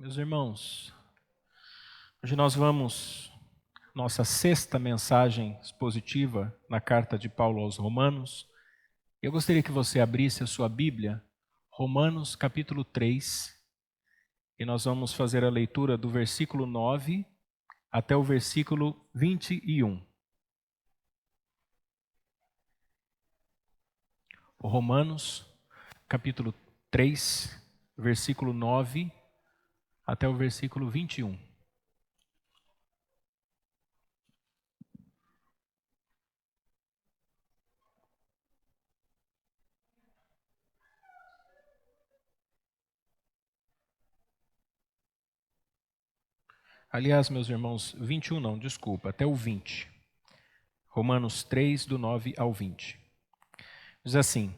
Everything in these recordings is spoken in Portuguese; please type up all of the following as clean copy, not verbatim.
Meus irmãos, hoje nós vamos, nossa sexta mensagem expositiva na carta de Paulo aos Romanos. Eu gostaria que você abrisse a sua Bíblia, Romanos capítulo 3, e nós vamos fazer a leitura do versículo 9 até o versículo 21. Romanos capítulo 3, versículo 9 até o versículo 21. Aliás, meus irmãos, 21 não, desculpa, até o 20. Romanos 3, do 9 ao 20. Diz assim: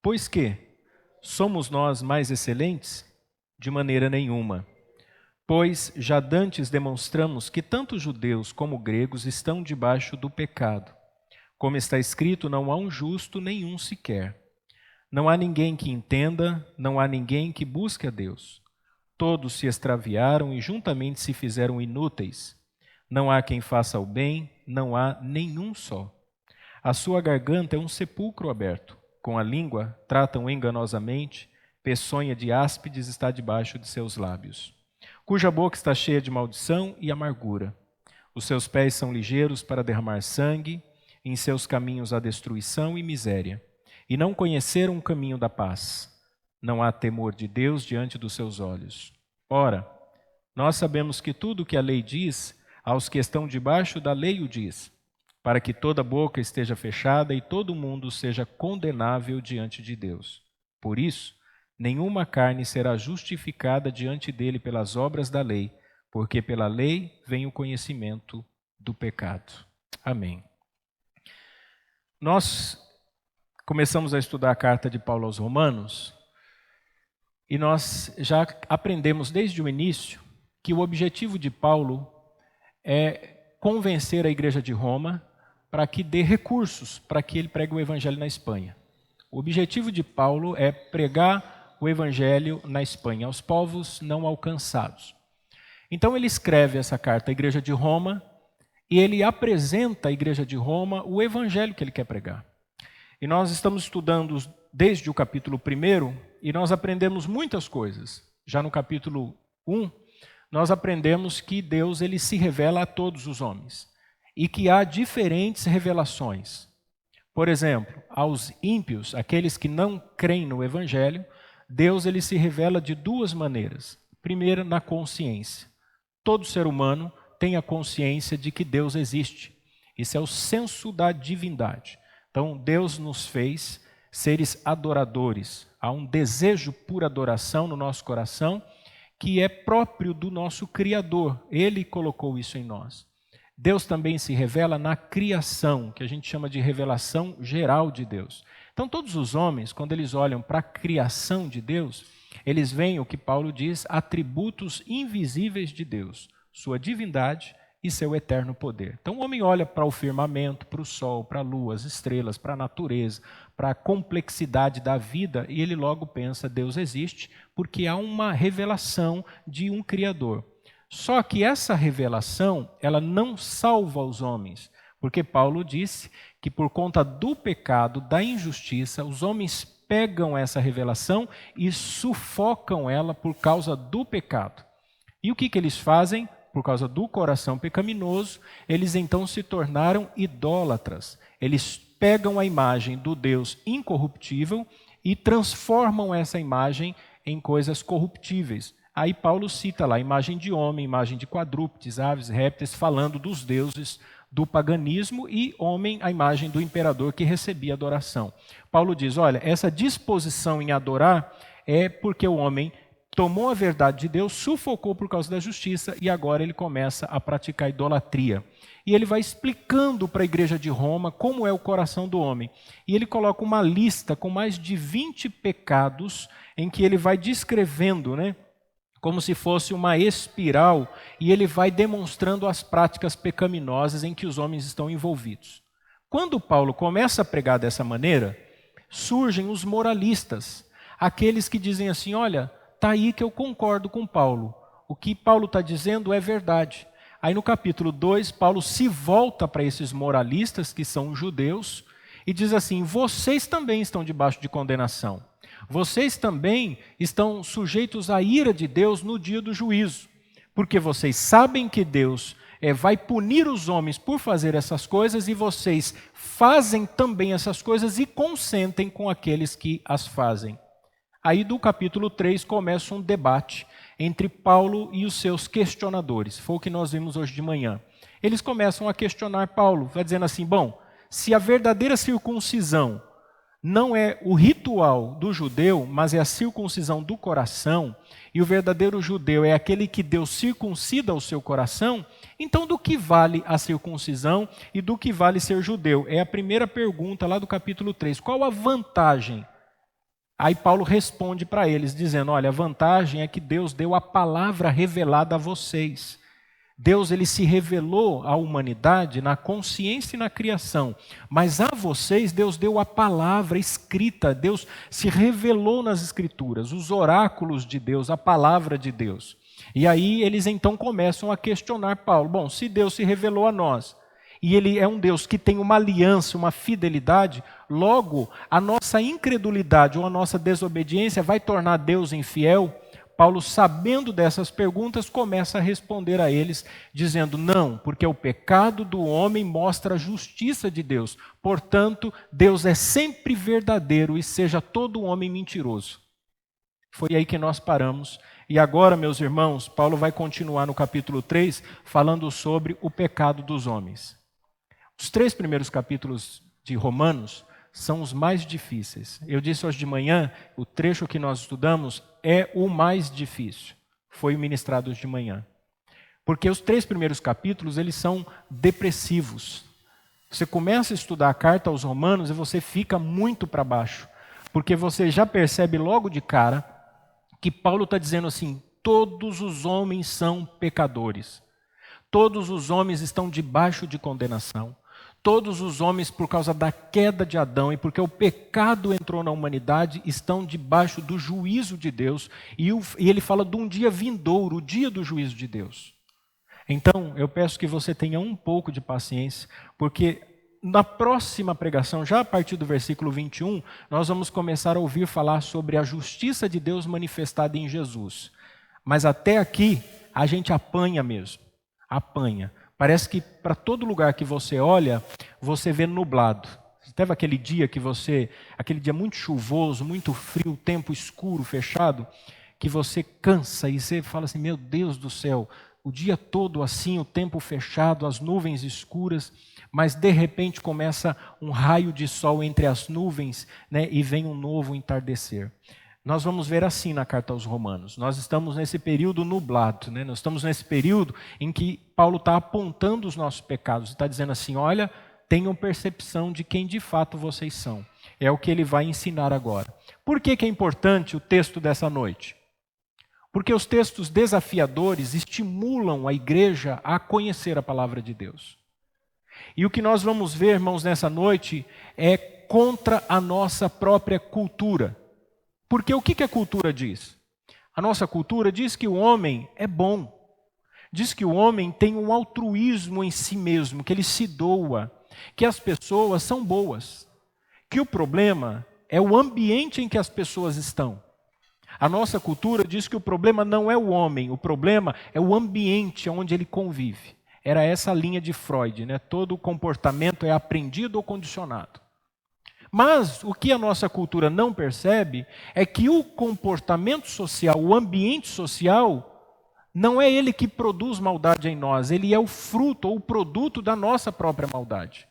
Pois que somos nós mais excelentes? De maneira nenhuma. Pois já dantes demonstramos que tanto judeus como gregos estão debaixo do pecado. Como está escrito, não há um justo nenhum sequer. Não há ninguém que entenda, não há ninguém que busque a Deus. Todos se extraviaram e juntamente se fizeram inúteis. Não há quem faça o bem, não há nenhum só. A sua garganta é um sepulcro aberto. Com a língua tratam enganosamente, peçonha de áspides está debaixo de seus lábios. Cuja boca está cheia de maldição e amargura. Os seus pés são ligeiros para derramar sangue, em seus caminhos há destruição e miséria. E não conheceram o caminho da paz. Não há temor de Deus diante dos seus olhos. Ora, nós sabemos que tudo o que a lei diz, aos que estão debaixo da lei o diz, para que toda boca esteja fechada e todo mundo seja condenável diante de Deus. Por isso, nenhuma carne será justificada diante dele pelas obras da lei, porque pela lei vem o conhecimento do pecado. Amém. Nós começamos a estudar a carta de Paulo aos Romanos e nós já aprendemos desde o início que o objetivo de Paulo é convencer a igreja de Roma para que dê recursos para que ele pregue o evangelho na Espanha. O objetivo de Paulo é pregar o evangelho na Espanha, aos povos não alcançados. Então ele escreve essa carta à igreja de Roma e ele apresenta à igreja de Roma o evangelho que ele quer pregar. E nós estamos estudando desde o capítulo 1 e nós aprendemos muitas coisas. Já no capítulo 1, nós aprendemos que Deus ele se revela a todos os homens e que há diferentes revelações. Por exemplo, aos ímpios, aqueles que não creem no evangelho, Deus ele se revela de duas maneiras. Primeiro, na consciência. Todo ser humano tem a consciência de que Deus existe. Isso é o senso da divindade. Então, Deus nos fez seres adoradores. Há um desejo por adoração no nosso coração que é próprio do nosso Criador. Ele colocou isso em nós. Deus também se revela na criação, que a gente chama de revelação geral de Deus. Então, todos os homens, quando eles olham para a criação de Deus, eles veem o que Paulo diz, atributos invisíveis de Deus, sua divindade e seu eterno poder. Então o homem olha para o firmamento, para o sol, para a lua, as estrelas, para a natureza, para a complexidade da vida e ele logo pensa, Deus existe, porque há uma revelação de um Criador. Só que essa revelação, ela não salva os homens, porque Paulo disse que por conta do pecado, da injustiça, os homens pegam essa revelação e sufocam ela por causa do pecado. E o que eles fazem? Por causa do coração pecaminoso, eles então se tornaram idólatras. Eles pegam a imagem do Deus incorruptível e transformam essa imagem em coisas corruptíveis. Aí Paulo cita lá a imagem de homem, imagem de quadrúpedes, aves, répteis, falando dos deuses do paganismo e homem, a imagem do imperador que recebia adoração. Paulo diz, olha, essa disposição em adorar é porque o homem tomou a verdade de Deus, sufocou por causa da justiça e agora ele começa a praticar idolatria. E ele vai explicando para a igreja de Roma como é o coração do homem. E ele coloca uma lista com mais de 20 pecados em que ele vai descrevendo, como se fosse uma espiral, e ele vai demonstrando as práticas pecaminosas em que os homens estão envolvidos. Quando Paulo começa a pregar dessa maneira, surgem os moralistas, aqueles que dizem assim, olha, está aí que eu concordo com Paulo. o que Paulo está dizendo é verdade. Aí no capítulo 2, Paulo se volta para esses moralistas, que são judeus, e diz assim: vocês também estão debaixo de condenação. Vocês também estão sujeitos à ira de Deus no dia do juízo. Porque vocês sabem que Deus vai punir os homens por fazer essas coisas, e vocês fazem também essas coisas e consentem com aqueles que as fazem. Aí do capítulo 3 começa um debate entre Paulo e os seus questionadores. Foi o que nós vimos hoje de manhã. Eles começam a questionar Paulo, vai dizendo assim: bom, se a verdadeira circuncisão não é o ritual do judeu, mas é a circuncisão do coração, e o verdadeiro judeu é aquele que Deus circuncida o seu coração, então do que vale a circuncisão e do que vale ser judeu? É a primeira pergunta lá do capítulo 3. Qual a vantagem? Aí Paulo responde para eles, dizendo: olha, a vantagem é que Deus deu a palavra revelada a vocês. Deus ele se revelou à humanidade na consciência e na criação, mas a vocês Deus deu a palavra escrita, Deus se revelou nas escrituras, os oráculos de Deus, a palavra de Deus. E aí eles então começam a questionar Paulo: bom, se Deus se revelou a nós, e Ele é um Deus que tem uma aliança, uma fidelidade, logo a nossa incredulidade ou a nossa desobediência vai tornar Deus infiel? Paulo, sabendo dessas perguntas, começa a responder a eles, dizendo: não, porque o pecado do homem mostra a justiça de Deus. Portanto, Deus é sempre verdadeiro e seja todo homem mentiroso. Foi aí que nós paramos. E agora, meus irmãos, Paulo vai continuar no capítulo 3, falando sobre o pecado dos homens. Os 3 primeiros capítulos de Romanos são os mais difíceis. Eu disse hoje de manhã, o trecho que nós estudamos é o mais difícil. Foi ministrado hoje de manhã. Porque os 3 primeiros capítulos, eles são depressivos. Você começa a estudar a carta aos Romanos e você fica muito para baixo. Porque você já percebe logo de cara que Paulo está dizendo assim: todos os homens são pecadores. Todos os homens estão debaixo de condenação. Todos os homens, por causa da queda de Adão e porque o pecado entrou na humanidade, estão debaixo do juízo de Deus. E ele fala de um dia vindouro, o dia do juízo de Deus. Então, eu peço que você tenha um pouco de paciência, porque na próxima pregação, já a partir do versículo 21, nós vamos começar a ouvir falar sobre a justiça de Deus manifestada em Jesus. Mas até aqui, a gente apanha mesmo, apanha. Parece que para todo lugar que você olha, você vê nublado. Teve aquele dia aquele dia muito chuvoso, muito frio, tempo escuro, fechado, que você cansa e você fala assim: meu Deus do céu, o dia todo assim, o tempo fechado, as nuvens escuras, mas de repente começa um raio de sol entre as nuvens, né, e vem um novo entardecer. Nós vamos ver assim na carta aos Romanos. Nós estamos nesse período nublado, né? Nós estamos nesse período em que Paulo está apontando os nossos pecados. Está dizendo assim: olha, tenham percepção de quem de fato vocês são. É o que ele vai ensinar agora. Por que é importante o texto dessa noite? Porque os textos desafiadores estimulam a igreja a conhecer a palavra de Deus. E o que nós vamos ver, irmãos, nessa noite é contra a nossa própria cultura. Porque o que a cultura diz? A nossa cultura diz que o homem é bom. Diz que o homem tem um altruísmo em si mesmo, que ele se doa, que as pessoas são boas. Que o problema é o ambiente em que as pessoas estão. A nossa cultura diz que o problema não é o homem, o problema é o ambiente onde ele convive. Era essa a linha de Freud, né? Todo comportamento é aprendido ou condicionado. Mas o que a nossa cultura não percebe é que o comportamento social, o ambiente social, não é ele que produz maldade em nós, ele é o fruto ou o produto da nossa própria maldade.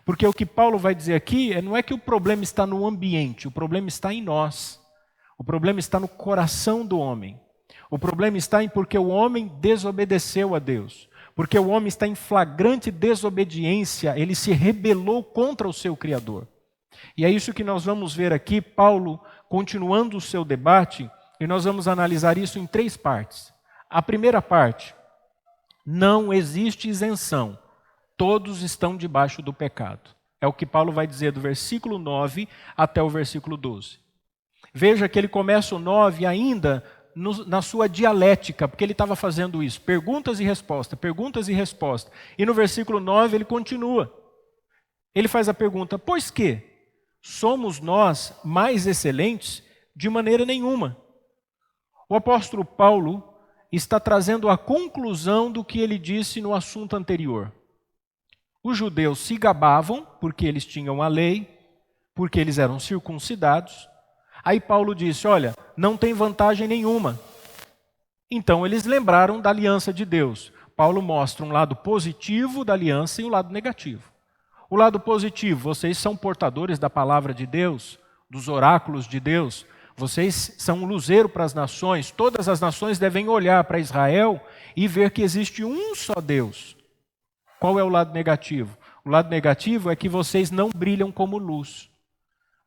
Porque o que Paulo vai dizer aqui não é que o problema está no ambiente, o problema está em nós. O problema está no coração do homem. O problema está em porque o homem desobedeceu a Deus. Porque o homem está em flagrante desobediência, ele se rebelou contra o seu Criador. E é isso que nós vamos ver aqui, Paulo continuando o seu debate, e nós vamos analisar isso em 3 partes. A primeira parte: não existe isenção, todos estão debaixo do pecado. É o que Paulo vai dizer do versículo 9 até o versículo 12. Veja que ele começa o 9 ainda na sua dialética, porque ele estava fazendo isso, perguntas e resposta, perguntas e resposta. E no versículo 9 ele continua. Ele faz a pergunta: pois que somos nós mais excelentes? De maneira nenhuma. O apóstolo Paulo está trazendo a conclusão do que ele disse no assunto anterior. Os judeus se gabavam porque eles tinham a lei, porque eles eram circuncidados. Aí Paulo disse: olha, não tem vantagem nenhuma. Então eles lembraram da aliança de Deus. Paulo mostra um lado positivo da aliança e um lado negativo. O lado positivo: vocês são portadores da palavra de Deus, dos oráculos de Deus. Vocês são um luzeiro para as nações. Todas as nações devem olhar para Israel e ver que existe um só Deus. Qual é o lado negativo? O lado negativo é que vocês não brilham como luz.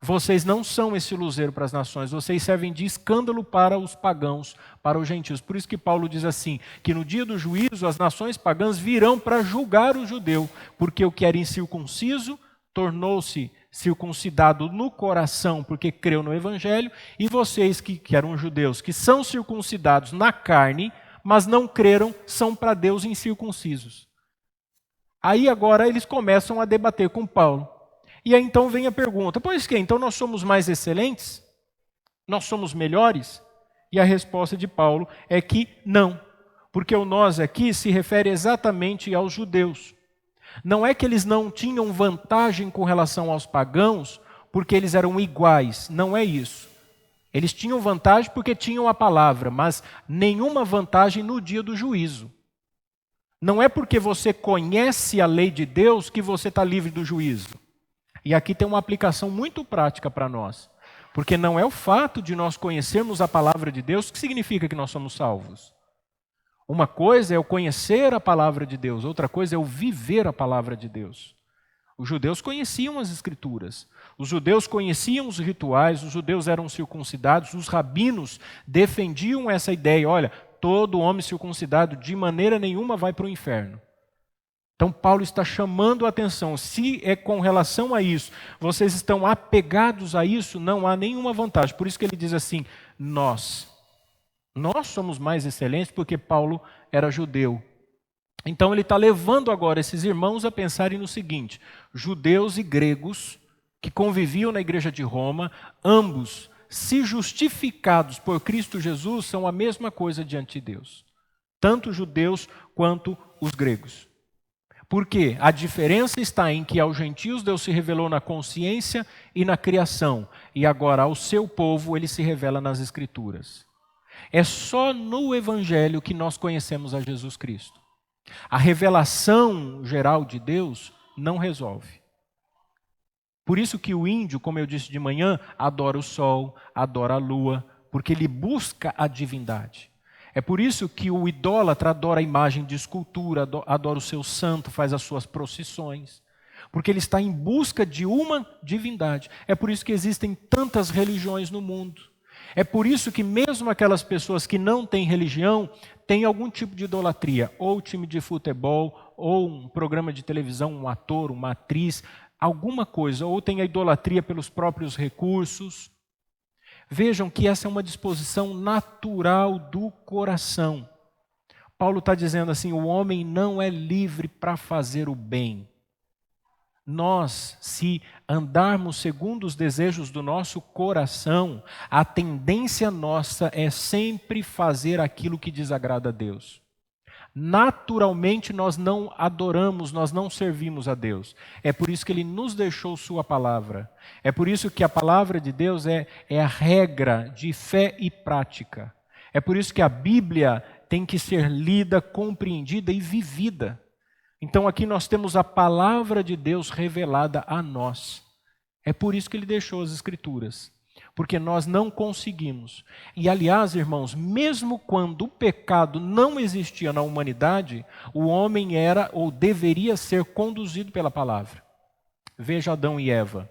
Vocês não são esse luzeiro para as nações. Vocês servem de escândalo para os pagãos, para os gentios. Por isso que Paulo diz assim, que no dia do juízo as nações pagãs virão para julgar o judeu, porque o que era incircunciso tornou-se circuncidado no coração, porque creu no evangelho, e vocês que eram judeus, que são circuncidados na carne, mas não creram, são para Deus incircuncisos. Aí agora eles começam a debater com Paulo. E aí então vem a pergunta: pois que? Então nós somos mais excelentes? Nós somos melhores? E a resposta de Paulo é que não. Porque o nós aqui se refere exatamente aos judeus. Não é que eles não tinham vantagem com relação aos pagãos, porque eles eram iguais. Não é isso. Eles tinham vantagem porque tinham a palavra, mas nenhuma vantagem no dia do juízo. Não é porque você conhece a lei de Deus que você está livre do juízo. E aqui tem uma aplicação muito prática para nós. Porque não é o fato de nós conhecermos a palavra de Deus que significa que nós somos salvos. Uma coisa é o conhecer a palavra de Deus, outra coisa é o viver a palavra de Deus. Os judeus conheciam as Escrituras, os judeus conheciam os rituais, os judeus eram circuncidados, os rabinos defendiam essa ideia: olha, todo homem circuncidado de maneira nenhuma vai para o inferno. Então Paulo está chamando a atenção: se é com relação a isso, vocês estão apegados a isso, não há nenhuma vantagem. Por isso que ele diz assim: nós somos mais excelentes porque Paulo era judeu. Então ele está levando agora esses irmãos a pensarem no seguinte: judeus e gregos que conviviam na igreja de Roma, ambos, se justificados por Cristo Jesus, são a mesma coisa diante de Deus. Tanto os judeus quanto os gregos. Porque a diferença está em que aos gentios Deus se revelou na consciência e na criação, e agora ao seu povo ele se revela nas Escrituras. É só no Evangelho que nós conhecemos a Jesus Cristo. A revelação geral de Deus não resolve. Por isso que o índio, como eu disse de manhã, adora o sol, adora a lua, porque ele busca a divindade. É por isso que o idólatra adora a imagem de escultura, adora o seu santo, faz as suas procissões. Porque ele está em busca de uma divindade. É por isso que existem tantas religiões no mundo. É por isso que mesmo aquelas pessoas que não têm religião, têm algum tipo de idolatria. Ou time de futebol, ou um programa de televisão, um ator, uma atriz, alguma coisa. Ou tem a idolatria pelos próprios recursos. Vejam que essa é uma disposição natural do coração. Paulo está dizendo assim: o homem não é livre para fazer o bem. Nós, se andarmos segundo os desejos do nosso coração, a tendência nossa é sempre fazer aquilo que desagrada a Deus. Naturalmente nós não adoramos, nós não servimos a Deus. É por isso que Ele nos deixou Sua palavra. É por isso que a palavra de Deus é a regra de fé e prática. É por isso que a Bíblia tem que ser lida, compreendida e vivida. Então aqui nós temos a palavra de Deus revelada a nós. É por isso que Ele deixou as Escrituras. Porque nós não conseguimos. E aliás, irmãos, mesmo quando o pecado não existia na humanidade, o homem era ou deveria ser conduzido pela palavra. Veja Adão e Eva.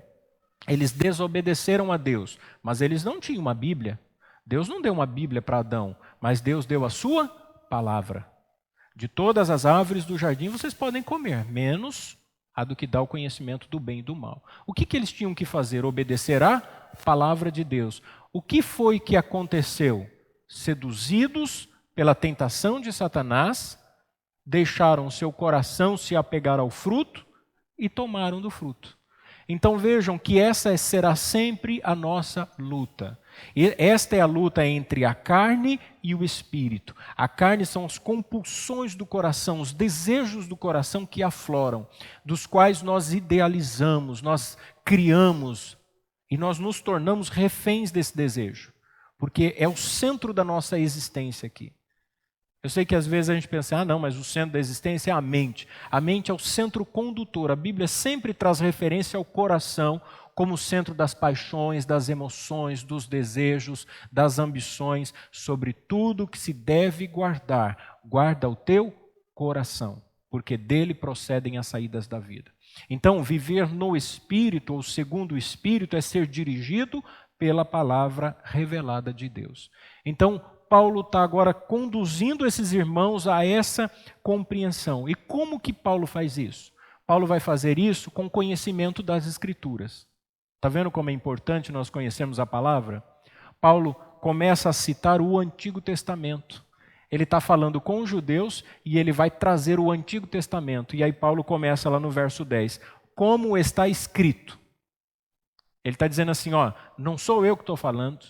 Eles desobedeceram a Deus, mas eles não tinham uma Bíblia. Deus não deu uma Bíblia para Adão, mas Deus deu a sua palavra. De todas as árvores do jardim vocês podem comer, menos a do que dá o conhecimento do bem e do mal. O que eles tinham que fazer? Obedecer à palavra de Deus. O que foi que aconteceu? seduzidos pela tentação de Satanás, deixaram seu coração se apegar ao fruto e tomaram do fruto. Então vejam que essa será sempre a nossa luta. E esta é a luta entre a carne e o espírito. A carne são as compulsões do coração, os desejos do coração que afloram, dos quais nós idealizamos, nós criamos e nós nos tornamos reféns desse desejo, porque é o centro da nossa existência aqui. Eu sei que às vezes a gente pensa, não, mas o centro da existência é a mente. A mente é o centro condutor. A Bíblia sempre traz referência ao coração como centro das paixões, das emoções, dos desejos, das ambições, sobre tudo que se deve guardar. Guarda o teu coração, porque dele procedem as saídas da vida. Então, viver no Espírito, ou segundo o Espírito, é ser dirigido pela palavra revelada de Deus. Então, Paulo está agora conduzindo esses irmãos a essa compreensão. E como que Paulo faz isso? Paulo vai fazer isso com conhecimento das Escrituras. Está vendo como é importante nós conhecermos a palavra? Paulo começa a citar o Antigo Testamento. Ele está falando com os judeus e ele vai trazer o Antigo Testamento. E aí Paulo começa lá no verso 10. Como está escrito? Ele está dizendo assim, não sou eu que estou falando,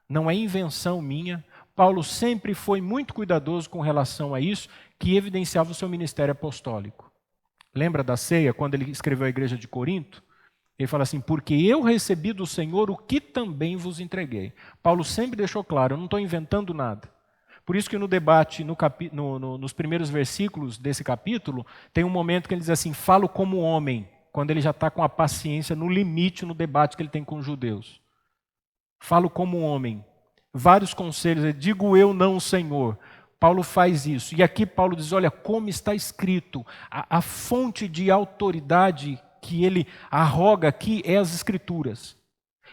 não é invenção minha. Paulo sempre foi muito cuidadoso com relação a isso, que evidenciava o seu ministério apostólico. Lembra da ceia, quando ele escreveu à igreja de Corinto? Ele fala assim, porque eu recebi do Senhor o que também vos entreguei. Paulo sempre deixou claro, eu não estou inventando nada. Por isso que no debate, nos primeiros versículos desse capítulo, tem um momento que ele diz assim, falo como homem, quando ele já está com a paciência no limite no debate que ele tem com os judeus. Falo como homem. Vários conselhos, digo eu não, Senhor. Paulo faz isso. E aqui Paulo diz, olha, como está escrito. A fonte de autoridade que ele arroga aqui é as Escrituras.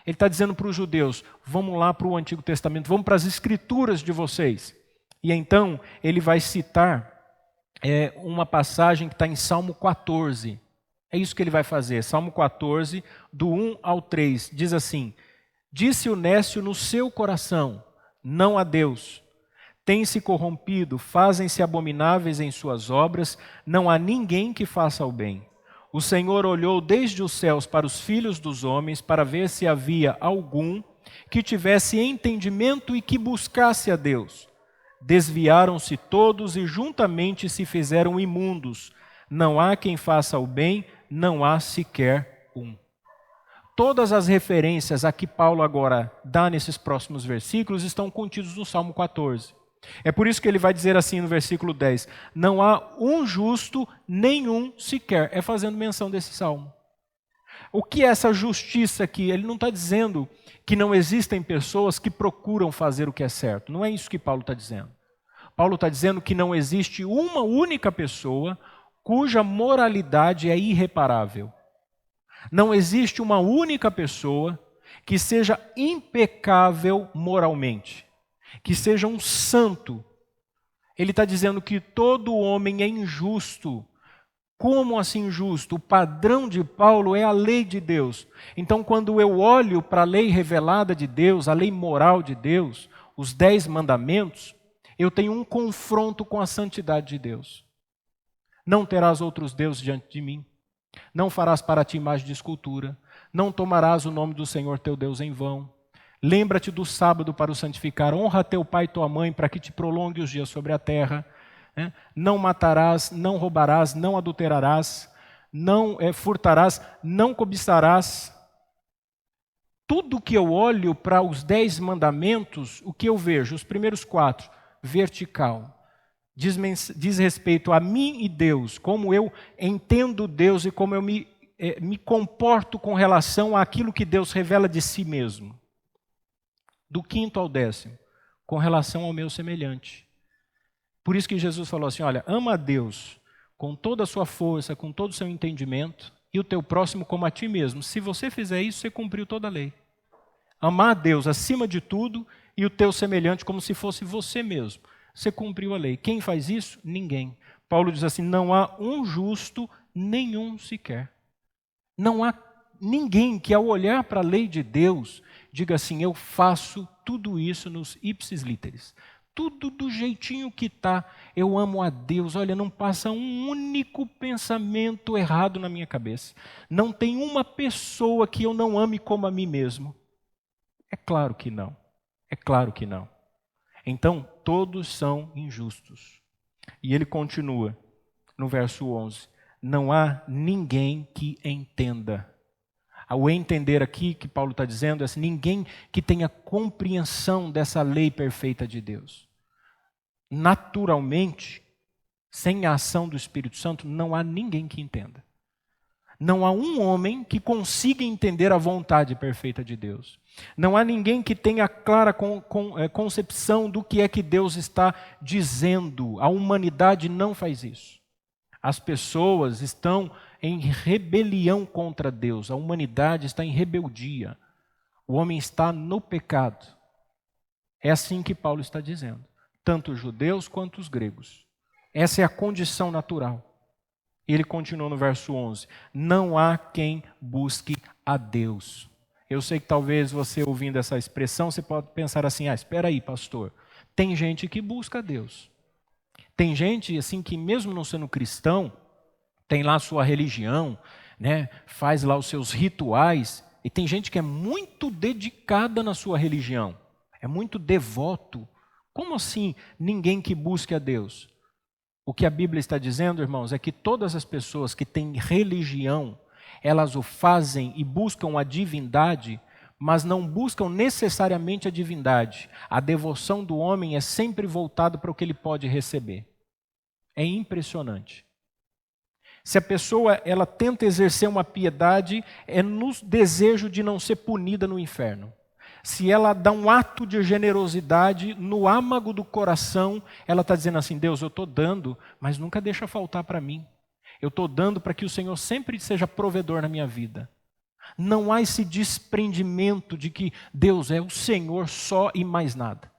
Ele está dizendo para os judeus, vamos lá para o Antigo Testamento, vamos para as Escrituras de vocês. E então ele vai citar uma passagem que está em Salmo 14. É isso que ele vai fazer. Salmo 14, do 1 ao 3, diz assim, disse o nécio no seu coração, não a Deus. Tem-se corrompido, fazem-se abomináveis em suas obras, não há ninguém que faça o bem. O Senhor olhou desde os céus para os filhos dos homens, para ver se havia algum que tivesse entendimento e que buscasse a Deus. Desviaram-se todos e juntamente se fizeram imundos. Não há quem faça o bem, não há sequer um. Todas as referências a que Paulo agora dá nesses próximos versículos estão contidos no Salmo 14. É por isso que ele vai dizer assim no versículo 10, não há um justo, nenhum sequer. É fazendo menção desse Salmo. O que é essa justiça aqui? Ele não está dizendo que não existem pessoas que procuram fazer o que é certo. Não é isso que Paulo está dizendo. Paulo está dizendo que não existe uma única pessoa cuja moralidade é irreparável. Não existe uma única pessoa que seja impecável moralmente, que seja um santo. Ele está dizendo que todo homem é injusto. Como assim injusto? O padrão de Paulo é a lei de Deus. Então, quando eu olho para a lei revelada de Deus, a lei moral de Deus, os 10 mandamentos, eu tenho um confronto com a santidade de Deus. Não terás outros deuses diante de mim. Não farás para ti imagem de escultura. Não tomarás o nome do Senhor teu Deus em vão. Lembra-te do sábado para o santificar. Honra teu pai e tua mãe para que te prolongue os dias sobre a terra. Não matarás, não roubarás, não adulterarás, não furtarás, não cobiçarás. Tudo que eu olho para os 10 mandamentos, o que eu vejo? Os primeiros 4, vertical. Diz respeito a mim e Deus, como eu entendo Deus e como eu me comporto com relação àquilo que Deus revela de si mesmo. Do 5º ao 10º, com relação ao meu semelhante. Por isso que Jesus falou assim, olha, ama a Deus com toda a sua força, com todo o seu entendimento, e o teu próximo como a ti mesmo. Se você fizer isso, você cumpriu toda a lei. Amar a Deus acima de tudo e o teu semelhante como se fosse você mesmo. Você cumpriu a lei. Quem faz isso? Ninguém. Paulo diz assim, não há um justo, nenhum sequer. Não há ninguém que ao olhar para a lei de Deus, Diga assim: eu faço tudo isso nos ipsis literis. Tudo do jeitinho que está. Eu amo a Deus. Olha, não passa um único pensamento errado na minha cabeça. Não tem uma pessoa que eu não ame como a mim mesmo. É claro que não. É claro que não. Então, todos são injustos. E ele continua no verso 11. Não há ninguém que entenda. O entender aqui que Paulo está dizendo é assim, ninguém que tenha compreensão dessa lei perfeita de Deus. Naturalmente, sem a ação do Espírito Santo, não há ninguém que entenda. Não há um homem que consiga entender a vontade perfeita de Deus. Não há ninguém que tenha clara concepção do que é que Deus está dizendo. A humanidade não faz isso. As pessoas estão em rebelião contra Deus. A humanidade está em rebeldia. O homem está no pecado. É assim que Paulo está dizendo. Tanto os judeus quanto os gregos. Essa é a condição natural. Ele continua no verso 11. Não há quem busque a Deus. Eu sei que talvez você ouvindo essa expressão, você pode pensar assim, espera aí, pastor. Tem gente que busca a Deus. Tem gente assim que mesmo não sendo cristão, tem lá a sua religião, né? Faz lá os seus rituais. E tem gente que é muito dedicada na sua religião. É muito devoto. Como assim ninguém que busque a Deus? O que a Bíblia está dizendo, irmãos, é que todas as pessoas que têm religião, elas o fazem e buscam a divindade, mas não buscam necessariamente a divindade. A devoção do homem é sempre voltada para o que ele pode receber. É impressionante. Se a pessoa ela tenta exercer uma piedade, é no desejo de não ser punida no inferno. Se ela dá um ato de generosidade, no âmago do coração, ela está dizendo assim, Deus, eu estou dando, mas nunca deixa faltar para mim. Eu estou dando para que o Senhor sempre seja provedor na minha vida. Não há esse desprendimento de que Deus é o Senhor só e mais nada.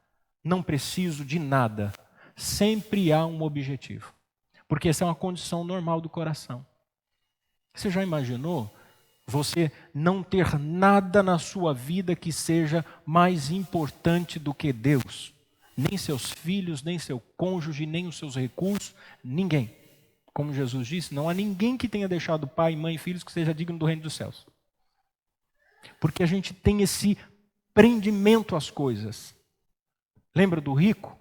Não preciso de nada. Sempre há um objetivo. Porque essa é uma condição normal do coração. Você já imaginou você não ter nada na sua vida que seja mais importante do que Deus? Nem seus filhos, nem seu cônjuge, nem os seus recursos, ninguém. Como Jesus disse, não há ninguém que tenha deixado pai, mãe e filhos que seja digno do reino dos céus. Porque a gente tem esse prendimento às coisas. Lembra do rico?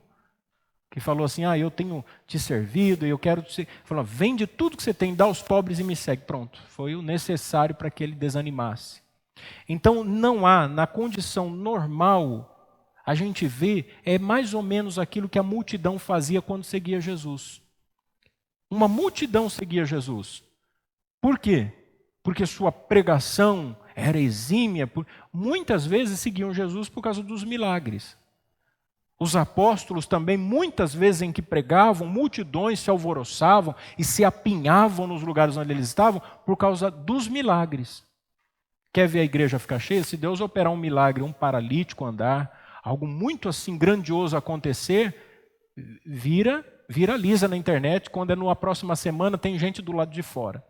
Que falou assim, eu tenho te servido, eu quero te... Falou, vende tudo que você tem, dá aos pobres e me segue. Pronto, foi o necessário para que ele desanimasse. Então não há, na condição normal, a gente vê, é mais ou menos aquilo que a multidão fazia quando seguia Jesus. Uma multidão seguia Jesus. Por quê? Porque sua pregação era exímia. Muitas vezes seguiam Jesus por causa dos milagres. Os apóstolos também, muitas vezes em que pregavam, multidões se alvoroçavam e se apinhavam nos lugares onde eles estavam por causa dos milagres. Quer ver a igreja ficar cheia? Se Deus operar um milagre, um paralítico andar, algo muito assim grandioso acontecer, viraliza na internet, quando é numa próxima semana tem gente do lado de fora.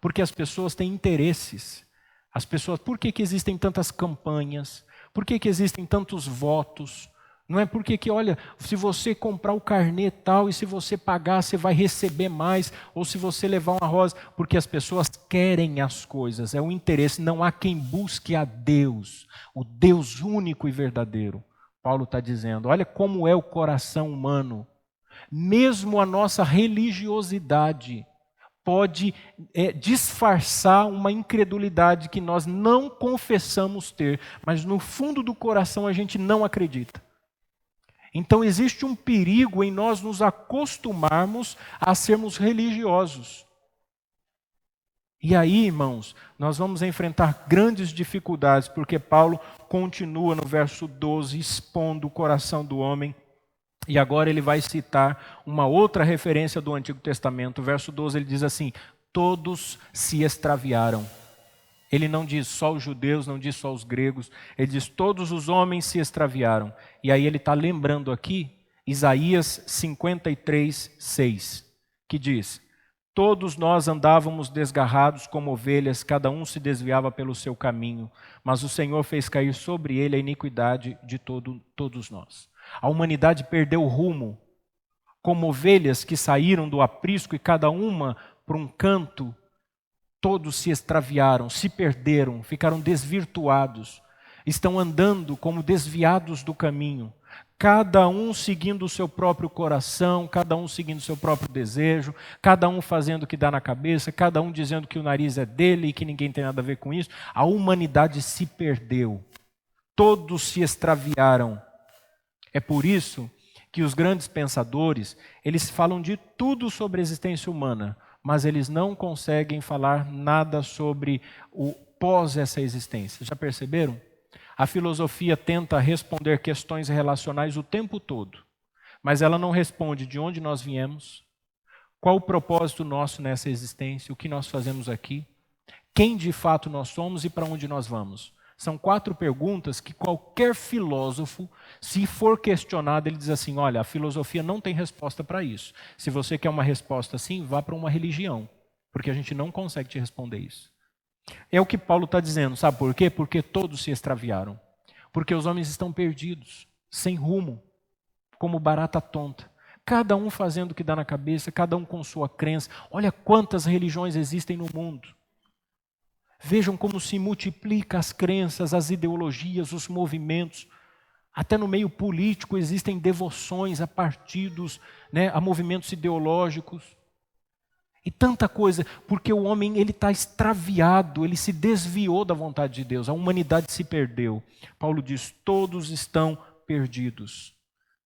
Porque as pessoas têm interesses. As pessoas, por que existem tantas campanhas? Por que existem tantos votos? Não é porque que, olha, se você comprar o carnê tal e se você pagar, você vai receber mais, ou se você levar uma rosa, porque as pessoas querem as coisas, é o interesse, não há quem busque a Deus, o Deus único e verdadeiro. Paulo está dizendo, olha como é o coração humano, mesmo a nossa religiosidade pode disfarçar uma incredulidade que nós não confessamos ter, mas no fundo do coração a gente não acredita. Então existe um perigo em nós nos acostumarmos a sermos religiosos. E aí, irmãos, nós vamos enfrentar grandes dificuldades, porque Paulo continua no verso 12 expondo o coração do homem. E agora ele vai citar uma outra referência do Antigo Testamento. O verso 12 ele diz assim, todos se extraviaram. Ele não diz só os judeus, não diz só os gregos, ele diz todos os homens se extraviaram. E aí ele está lembrando aqui Isaías 53, 6, que diz, Todos nós andávamos desgarrados como ovelhas, cada um se desviava pelo seu caminho, mas o Senhor fez cair sobre ele a iniquidade de todos nós. A humanidade perdeu o rumo, como ovelhas que saíram do aprisco e cada uma para um canto, todos se extraviaram, se perderam, ficaram desvirtuados, estão andando como desviados do caminho. Cada um seguindo o seu próprio coração, cada um seguindo o seu próprio desejo, cada um fazendo o que dá na cabeça, cada um dizendo que o nariz é dele e que ninguém tem nada a ver com isso. A humanidade se perdeu. Todos se extraviaram. É por isso que os grandes pensadores, eles falam de tudo sobre a existência humana, mas eles não conseguem falar nada sobre o pós essa existência. Já perceberam? A filosofia tenta responder questões relacionais o tempo todo, mas ela não responde de onde nós viemos, qual o propósito nosso nessa existência, o que nós fazemos aqui, quem de fato nós somos e para onde nós vamos. São 4 perguntas que qualquer filósofo, se for questionado, ele diz assim, olha, a filosofia não tem resposta para isso. Se você quer uma resposta assim, vá para uma religião, porque a gente não consegue te responder isso. É o que Paulo está dizendo, sabe por quê? Porque todos se extraviaram. Porque os homens estão perdidos, sem rumo, como barata tonta. Cada um fazendo o que dá na cabeça, cada um com sua crença. Olha quantas religiões existem no mundo. Vejam como se multiplica as crenças, as ideologias, os movimentos. Até no meio político existem devoções a partidos, a movimentos ideológicos. E tanta coisa, porque o homem ele está extraviado, ele se desviou da vontade de Deus, a humanidade se perdeu. Paulo diz, todos estão perdidos.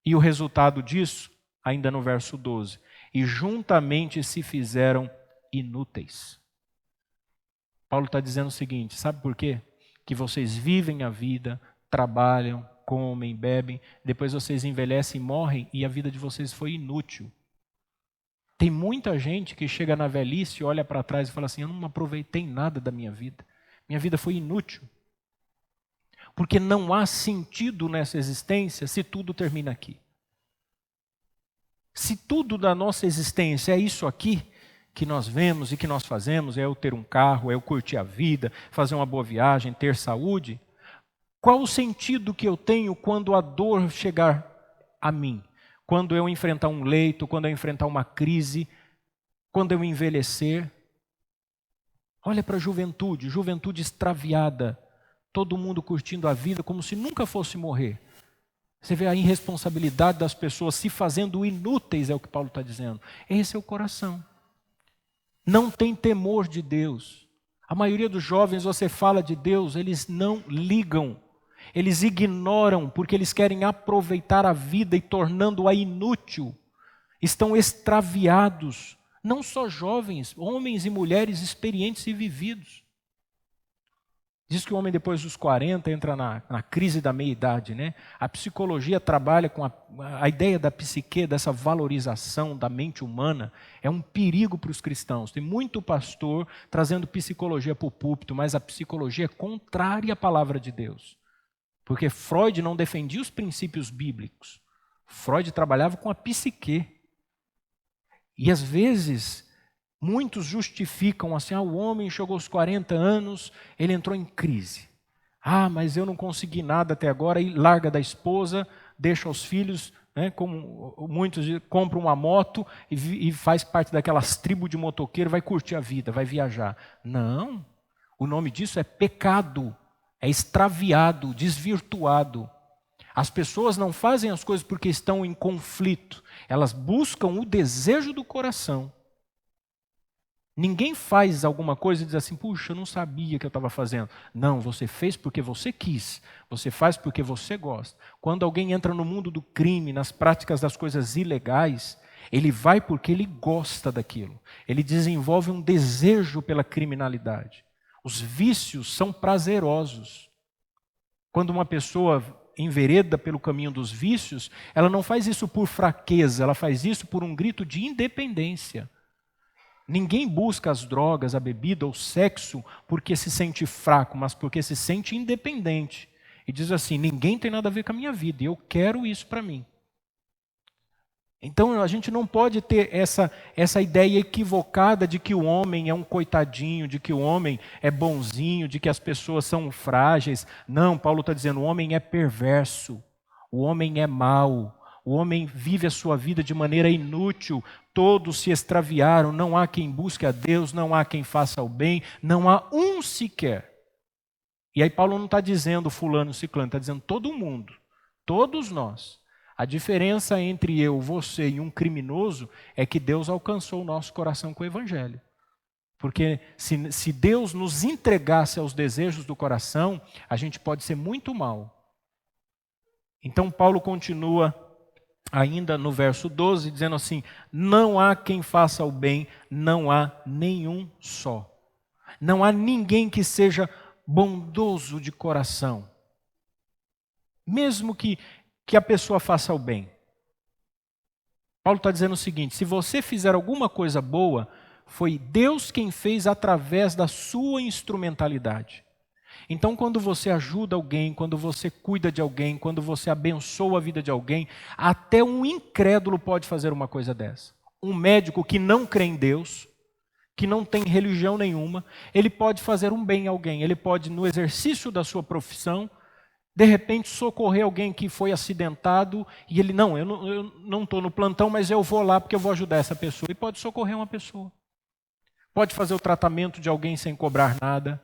E o resultado disso, ainda no verso 12, e juntamente se fizeram inúteis. Paulo está dizendo o seguinte, sabe por quê? Que vocês vivem a vida, trabalham, comem, bebem, depois vocês envelhecem e morrem e a vida de vocês foi inútil. Tem muita gente que chega na velhice, olha para trás e fala assim, eu não aproveitei nada da minha vida foi inútil. Porque não há sentido nessa existência se tudo termina aqui. Se tudo da nossa existência é isso aqui, que nós vemos e que nós fazemos, é eu ter um carro, é eu curtir a vida, fazer uma boa viagem, ter saúde, qual o sentido que eu tenho quando a dor chegar a mim? Quando eu enfrentar um leito, quando eu enfrentar uma crise, quando eu envelhecer. Olha para a juventude extraviada, todo mundo curtindo a vida como se nunca fosse morrer. Você vê a irresponsabilidade das pessoas se fazendo inúteis, é o que Paulo está dizendo. Esse é o coração. Não tem temor de Deus. A maioria dos jovens, você fala de Deus, eles não ligam. Eles ignoram porque eles querem aproveitar a vida e tornando-a inútil. Estão extraviados. Não só jovens, homens e mulheres experientes e vividos. Diz que o homem depois dos 40 entra na crise da meia-idade, A psicologia trabalha com a ideia da psique, dessa valorização da mente humana, é um perigo para os cristãos. Tem muito pastor trazendo psicologia para o púlpito, mas a psicologia é contrária à palavra de Deus. Porque Freud não defendia os princípios bíblicos. Freud trabalhava com a psique. E às vezes, muitos justificam assim, o homem chegou aos 40 anos, ele entrou em crise. Mas eu não consegui nada até agora, e larga da esposa, deixa os filhos, como muitos compram uma moto e faz parte daquelas tribos de motoqueiro, vai curtir a vida, vai viajar. Não, o nome disso é pecado. É extraviado, desvirtuado. As pessoas não fazem as coisas porque estão em conflito. Elas buscam o desejo do coração. Ninguém faz alguma coisa e diz assim, puxa, eu não sabia que eu estava fazendo. Não, você fez porque você quis. Você faz porque você gosta. Quando alguém entra no mundo do crime, nas práticas das coisas ilegais, ele vai porque ele gosta daquilo. Ele desenvolve um desejo pela criminalidade. Os vícios são prazerosos. Quando uma pessoa envereda pelo caminho dos vícios, ela não faz isso por fraqueza, ela faz isso por um grito de independência. Ninguém busca as drogas, a bebida, o sexo porque se sente fraco, mas porque se sente independente. E diz assim, ninguém tem nada a ver com a minha vida, e eu quero isso para mim. Então a gente não pode ter essa ideia equivocada de que o homem é um coitadinho, de que o homem é bonzinho, de que as pessoas são frágeis. Não, Paulo está dizendo, o homem é perverso, o homem é mau, o homem vive a sua vida de maneira inútil, todos se extraviaram, não há quem busque a Deus, não há quem faça o bem, não há um sequer. E aí Paulo não está dizendo fulano, ciclano, está dizendo todo mundo, todos nós. A diferença entre eu, você e um criminoso é que Deus alcançou o nosso coração com o Evangelho. Porque se Deus nos entregasse aos desejos do coração, a gente pode ser muito mal. Então Paulo continua ainda no verso 12, dizendo assim, não há quem faça o bem, não há nenhum só. Não há ninguém que seja bondoso de coração. Mesmo que a pessoa faça o bem. Paulo está dizendo o seguinte, se você fizer alguma coisa boa, foi Deus quem fez através da sua instrumentalidade. Então, quando você ajuda alguém, quando você cuida de alguém, quando você abençoa a vida de alguém, até um incrédulo pode fazer uma coisa dessa. Um médico que não crê em Deus, que não tem religião nenhuma, ele pode fazer um bem a alguém, ele pode, no exercício da sua profissão, de repente socorrer alguém que foi acidentado, e ele, não, eu não estou no plantão, mas eu vou lá porque eu vou ajudar essa pessoa. E pode socorrer uma pessoa. Pode fazer o tratamento de alguém sem cobrar nada.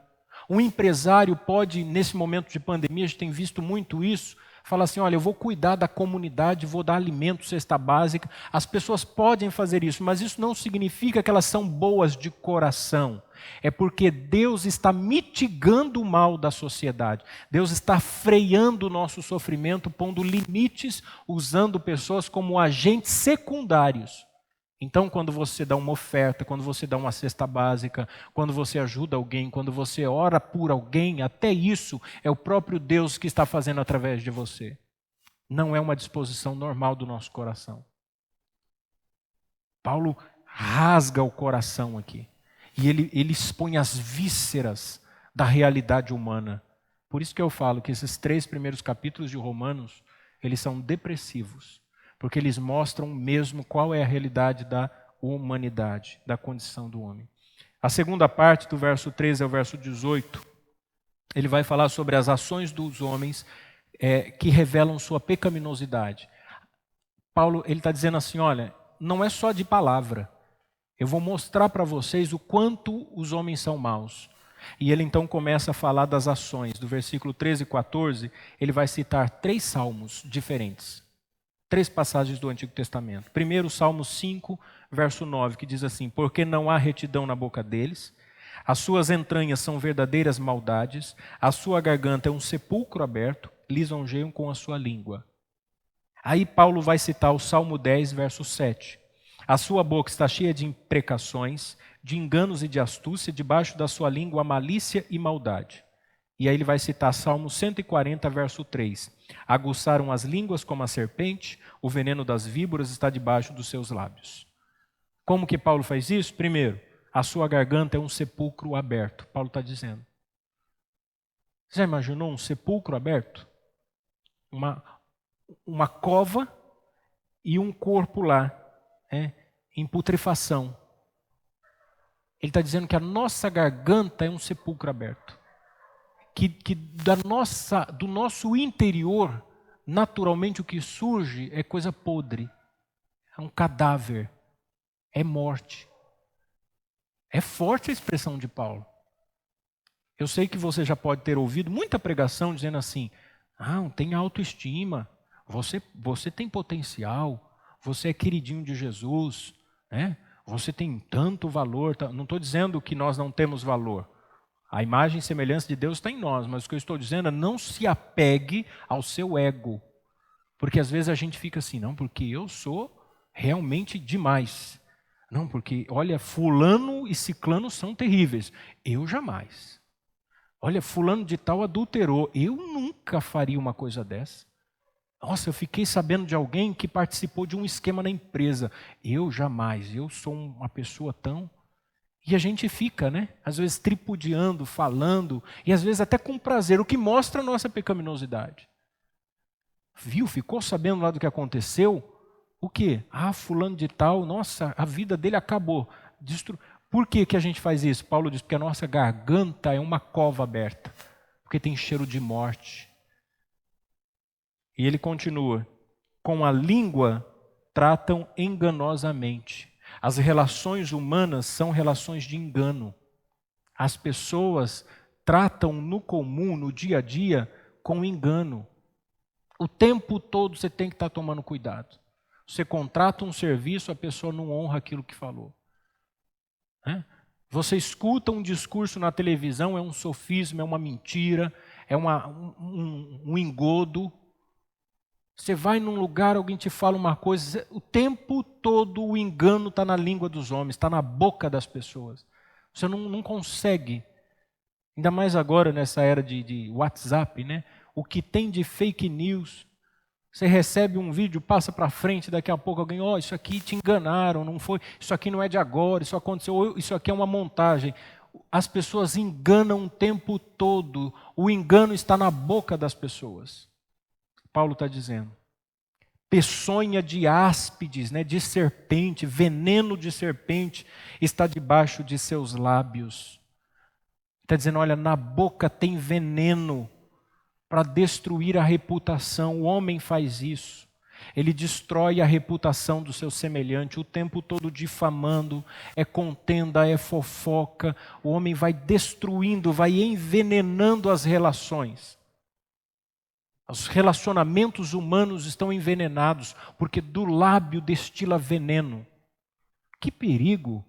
Um empresário pode, nesse momento de pandemia, a gente tem visto muito isso, falar assim, olha, eu vou cuidar da comunidade, vou dar alimento, cesta básica. As pessoas podem fazer isso, mas isso não significa que elas são boas de coração. É porque Deus está mitigando o mal da sociedade. Deus está freando o nosso sofrimento, pondo limites, usando pessoas como agentes secundários. Então, quando você dá uma oferta, quando você dá uma cesta básica, quando você ajuda alguém, quando você ora por alguém, até isso é o próprio Deus que está fazendo através de você. Não é uma disposição normal do nosso coração. Paulo rasga o coração aqui. E ele expõe as vísceras da realidade humana. Por isso que eu falo que esses 3 primeiros capítulos de Romanos, eles são depressivos. Porque eles mostram mesmo qual é a realidade da humanidade, da condição do homem. A segunda parte, do verso 13 ao verso 18, ele vai falar sobre as ações dos homens que revelam sua pecaminosidade. Paulo ele está dizendo assim, olha, não é só de palavra. Eu vou mostrar para vocês o quanto os homens são maus. E ele então começa a falar das ações. Do versículo 13 e 14, ele vai citar 3 salmos diferentes. 3 passagens do Antigo Testamento. Primeiro, Salmo 5, verso 9, que diz assim, porque não há retidão na boca deles, as suas entranhas são verdadeiras maldades, a sua garganta é um sepulcro aberto, lisonjeiam com a sua língua. Aí Paulo vai citar o Salmo 10, verso 7. A sua boca está cheia de imprecações, de enganos e de astúcia, debaixo da sua língua a malícia e maldade. E aí ele vai citar Salmo 140, verso 3. Aguçaram as línguas como a serpente, o veneno das víboras está debaixo dos seus lábios. Como que Paulo faz isso? Primeiro, a sua garganta é um sepulcro aberto. Paulo está dizendo. Você já imaginou um sepulcro aberto? Uma cova e um corpo lá, em putrefação. Ele está dizendo que a nossa garganta é um sepulcro aberto. Que do nosso interior, naturalmente o que surge é coisa podre, é um cadáver, é morte. É forte a expressão de Paulo. Eu sei que você já pode ter ouvido muita pregação dizendo assim, tem autoestima, você tem potencial, você é queridinho de Jesus, né? Você tem tanto valor. Não estou dizendo que nós não temos valor. A imagem e semelhança de Deus está em nós, mas o que eu estou dizendo é não se apegue ao seu ego. Porque às vezes a gente fica assim, não, porque eu sou realmente demais. Não, porque, olha, fulano e ciclano são terríveis. Eu jamais. Olha, fulano de tal adulterou. Eu nunca faria uma coisa dessa. Nossa, eu fiquei sabendo de alguém que participou de um esquema na empresa. Eu jamais. Eu sou uma pessoa tão... E a gente fica, às vezes tripudiando, falando, e às vezes até com prazer, o que mostra a nossa pecaminosidade. Viu? Ficou sabendo lá do que aconteceu? O quê? Ah, fulano de tal, nossa, a vida dele acabou. Por que que a gente faz isso? Paulo diz, porque a nossa garganta é uma cova aberta, porque tem cheiro de morte. E ele continua, com a língua tratam enganosamente. As relações humanas são relações de engano. As pessoas tratam no comum, no dia a dia, com engano. O tempo todo você tem que estar tomando cuidado. Você contrata um serviço, a pessoa não honra aquilo que falou. Você escuta um discurso na televisão, é um sofisma, é uma mentira, é um engodo. Você vai num lugar, alguém te fala uma coisa, o tempo todo o engano está na língua dos homens, está na boca das pessoas. Você não consegue, ainda mais agora nessa era de WhatsApp, né? O que tem de fake news. Você recebe um vídeo, passa para frente, daqui a pouco alguém, isso aqui te enganaram, não foi, isso aqui não é de agora, isso aconteceu, isso aqui é uma montagem. As pessoas enganam o tempo todo, o engano está na boca das pessoas. Paulo está dizendo, peçonha de áspides, né, de serpente, veneno de serpente está debaixo de seus lábios. Está dizendo, olha, na boca tem veneno para destruir a reputação. O homem faz isso. Ele destrói a reputação do seu semelhante, o tempo todo difamando, é contenda, é fofoca. O homem vai destruindo, vai envenenando as relações. Os relacionamentos humanos estão envenenados, porque do lábio destila veneno. Que perigo!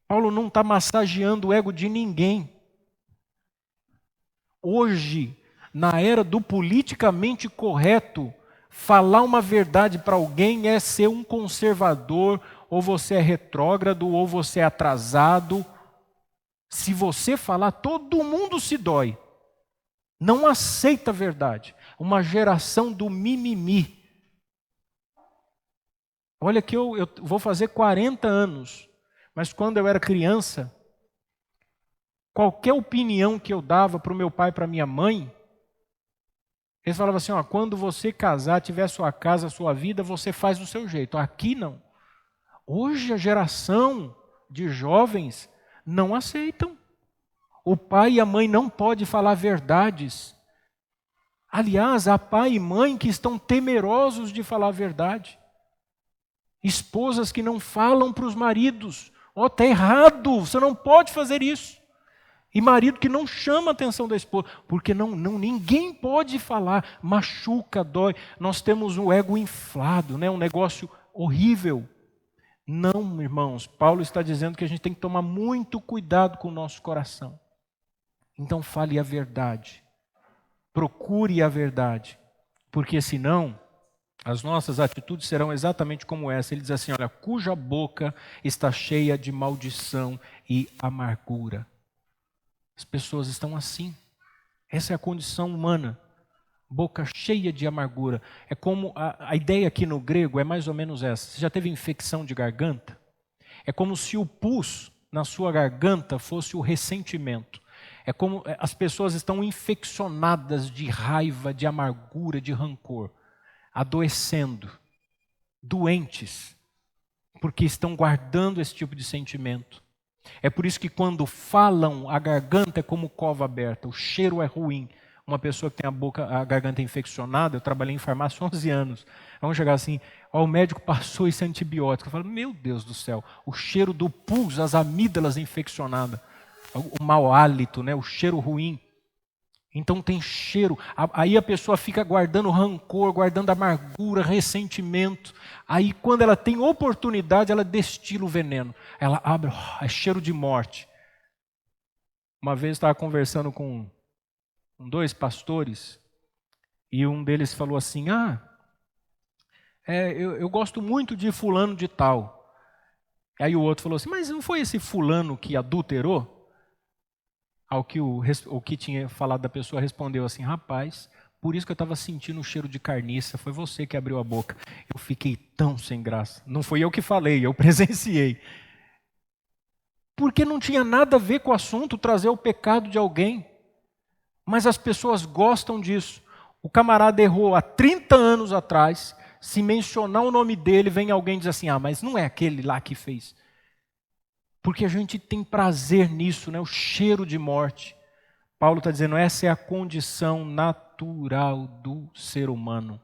Paulo não está massageando o ego de ninguém. Hoje, na era do politicamente correto, falar uma verdade para alguém é ser um conservador, ou você é retrógrado, ou você é atrasado. Se você falar, todo mundo se dói. Não aceita a verdade. Uma geração do mimimi. Olha que eu vou fazer 40 anos, mas quando eu era criança, qualquer opinião que eu dava para o meu pai e para a minha mãe, eles falavam assim, quando você casar, tiver sua casa, sua vida, você faz do seu jeito. Aqui não. Hoje a geração de jovens não aceitam. O pai e a mãe não podem falar verdades. Aliás, há pai e mãe que estão temerosos de falar a verdade. Esposas que não falam para os maridos. Está errado, você não pode fazer isso. E marido que não chama a atenção da esposa, porque ninguém pode falar, machuca, dói. Nós temos o ego inflado, né? Um negócio horrível. Não, irmãos, Paulo está dizendo que a gente tem que tomar muito cuidado com o nosso coração. Então fale a verdade, procure a verdade, porque senão as nossas atitudes serão exatamente como essa. Ele diz assim, olha, cuja boca está cheia de maldição e amargura. As pessoas estão assim. Essa é a condição humana. Boca cheia de amargura. É como a ideia aqui no grego é mais ou menos essa. Você já teve infecção de garganta? É como se o pus na sua garganta fosse o ressentimento. É como as pessoas estão infeccionadas de raiva, de amargura, de rancor, adoecendo, doentes, porque estão guardando esse tipo de sentimento. É por isso que quando falam, a garganta é como cova aberta, o cheiro é ruim. Uma pessoa que tem a garganta infeccionada, eu trabalhei em farmácia há 11 anos, vamos chegar assim, o médico passou esse antibiótico, eu falo, meu Deus do céu, o cheiro do pus, as amígdalas infeccionadas, o mau hálito, né, o cheiro ruim. Então tem cheiro, aí a pessoa fica guardando rancor, guardando amargura, ressentimento. Aí quando ela tem oportunidade, ela destila o veneno. Ela abre, é cheiro de morte. Uma vez eu estava conversando com 2 pastores, e um deles falou assim, eu gosto muito de fulano de tal. Aí o outro falou assim, mas não foi esse fulano que adulterou? Ao que o que tinha falado da pessoa respondeu assim, rapaz, por isso que eu estava sentindo o cheiro de carniça, foi você que abriu a boca. Eu fiquei tão sem graça. Não foi eu que falei, eu presenciei. Porque não tinha nada a ver com o assunto trazer o pecado de alguém. Mas as pessoas gostam disso. O camarada errou há 30 anos atrás, Se mencionar o nome dele, vem alguém e diz assim, mas não é aquele lá que fez. Porque a gente tem prazer nisso, né? O cheiro de morte. Paulo está dizendo, essa é a condição natural do ser humano.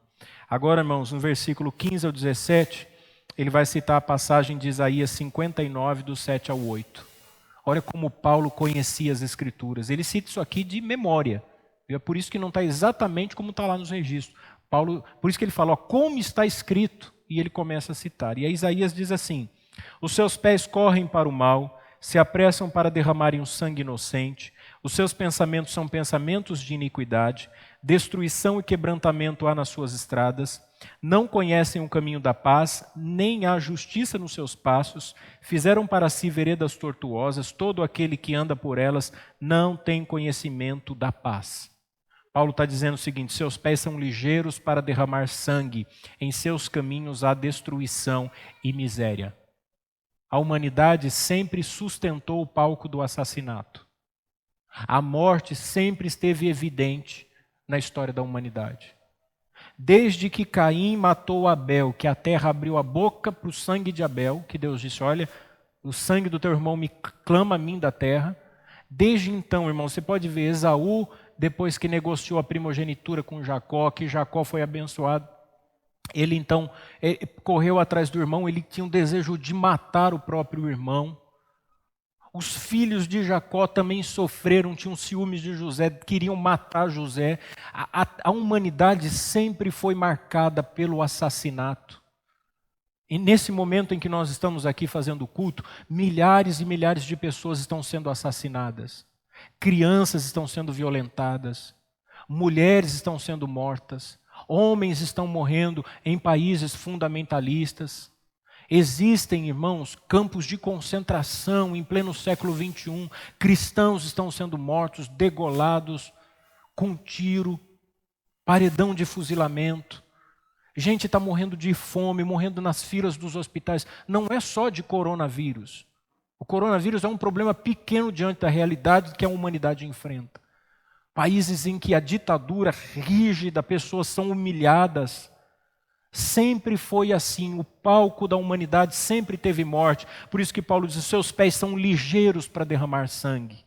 Agora, irmãos, no versículo 15 ao 17, ele vai citar a passagem de Isaías 59, do 7 ao 8. Olha como Paulo conhecia as Escrituras. Ele cita isso aqui de memória. É por isso que não está exatamente como está lá nos registros. Paulo, por isso que ele fala, como está escrito, e ele começa a citar. E aí Isaías diz assim, os seus pés correm para o mal, se apressam para derramarem um sangue inocente, os seus pensamentos são pensamentos de iniquidade, destruição e quebrantamento há nas suas estradas, não conhecem o caminho da paz, nem há justiça nos seus passos, fizeram para si veredas tortuosas, todo aquele que anda por elas não tem conhecimento da paz. Paulo está dizendo o seguinte, seus pés são ligeiros para derramar sangue, em seus caminhos há destruição e miséria. A humanidade sempre sustentou o palco do assassinato. A morte sempre esteve evidente na história da humanidade. Desde que Caim matou Abel, que a terra abriu a boca para o sangue de Abel, que Deus disse, olha, o sangue do teu irmão me clama a mim da terra. Desde então, irmão, você pode ver Esaú, depois que negociou a primogenitura com Jacó, que Jacó foi abençoado, ele então correu atrás do irmão, ele tinha um desejo de matar o próprio irmão. Os filhos de Jacó também sofreram, tinham ciúmes de José, queriam matar José. A humanidade sempre foi marcada pelo assassinato. E nesse momento em que nós estamos aqui fazendo o culto, milhares e milhares de pessoas estão sendo assassinadas. Crianças estão sendo violentadas. Mulheres estão sendo mortas. Homens estão morrendo em países fundamentalistas. Existem, irmãos, campos de concentração em pleno século XXI. Cristãos estão sendo mortos, degolados, com tiro, paredão de fuzilamento. Gente está morrendo de fome, morrendo nas filas dos hospitais. Não é só de coronavírus. O coronavírus é um problema pequeno diante da realidade que a humanidade enfrenta. Países em que a ditadura rígida, pessoas são humilhadas. Sempre foi assim, o palco da humanidade sempre teve morte. Por isso que Paulo diz, seus pés são ligeiros para derramar sangue.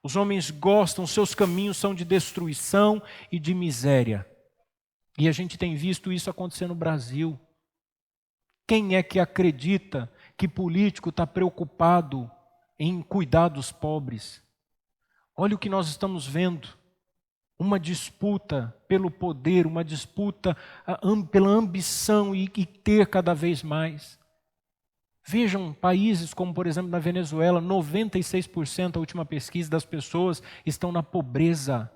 Os homens gostam, seus caminhos são de destruição e de miséria. E a gente tem visto isso acontecer no Brasil. Quem é que acredita que político está preocupado em cuidar dos pobres? Olha o que nós estamos vendo. Uma disputa pelo poder, uma disputa pela ambição e ter cada vez mais. Vejam países como, por exemplo, na Venezuela, 96% a última pesquisa das pessoas estão na pobreza.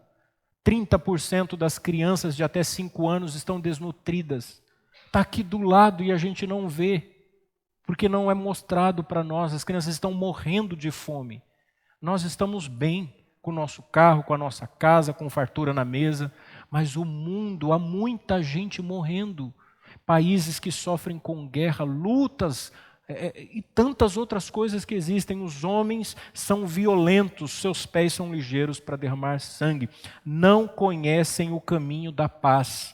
30% das crianças de até 5 anos estão desnutridas. Está aqui do lado e a gente não vê, porque não é mostrado para nós. As crianças estão morrendo de fome. Nós estamos bem com o nosso carro, com a nossa casa, com fartura na mesa, mas o mundo, há muita gente morrendo. Países que sofrem com guerra, lutas e tantas outras coisas que existem. Os homens são violentos, seus pés são ligeiros para derramar sangue. Não conhecem o caminho da paz.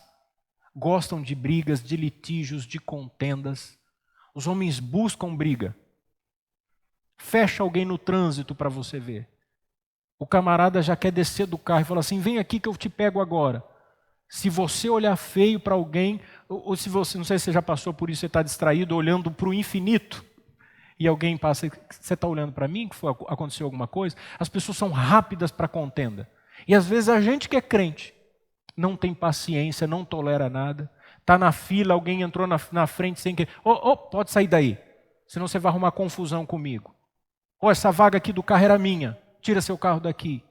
Gostam de brigas, de litígios, de contendas. Os homens buscam briga. Fecha alguém no trânsito para você ver. O camarada já quer descer do carro e fala assim, vem aqui que eu te pego agora. Se você olhar feio para alguém, ou se você, não sei se você já passou por isso, você está distraído olhando para o infinito, e alguém passa, você está olhando para mim, que aconteceu alguma coisa? As pessoas são rápidas para contenda. E às vezes a gente que é crente, não tem paciência, não tolera nada, está na fila, alguém entrou na frente sem querer, pode sair daí, senão você vai arrumar confusão comigo. Essa vaga aqui do carro era minha. Tira seu carro daqui.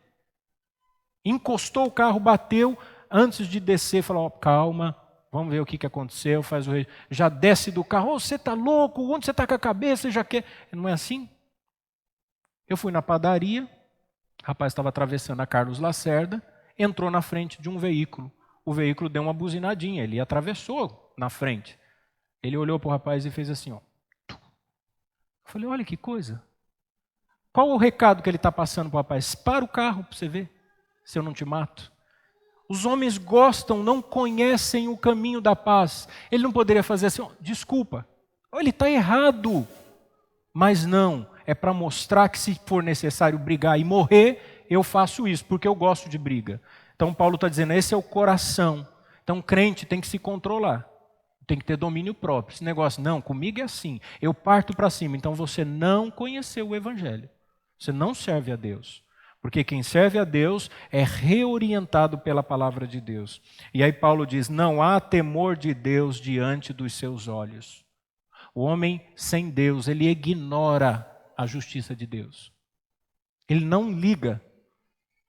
Encostou o carro, bateu, antes de descer, falou, calma, vamos ver o que aconteceu, já desce do carro, você está louco, onde você está com a cabeça, já quer... Não é assim? Eu fui na padaria, o rapaz estava atravessando a Carlos Lacerda, entrou na frente de um veículo, o veículo deu uma buzinadinha, ele atravessou na frente. Ele olhou para o rapaz e fez assim, ó. Eu falei, olha que coisa. Qual o recado que ele está passando para o rapaz? Para o carro para você ver, se eu não te mato. Os homens gostam, não conhecem o caminho da paz. Ele não poderia fazer assim, desculpa, ele está errado. Mas não, é para mostrar que se for necessário brigar e morrer, eu faço isso, porque eu gosto de briga. Então Paulo está dizendo, esse é o coração. Então crente tem que se controlar, tem que ter domínio próprio. Esse negócio, não, comigo é assim, eu parto para cima. Então você não conheceu o Evangelho, você não serve a Deus. Porque quem serve a Deus é reorientado pela palavra de Deus. E aí Paulo diz, não há temor de Deus diante dos seus olhos. O homem sem Deus, ele ignora a justiça de Deus. Ele não liga.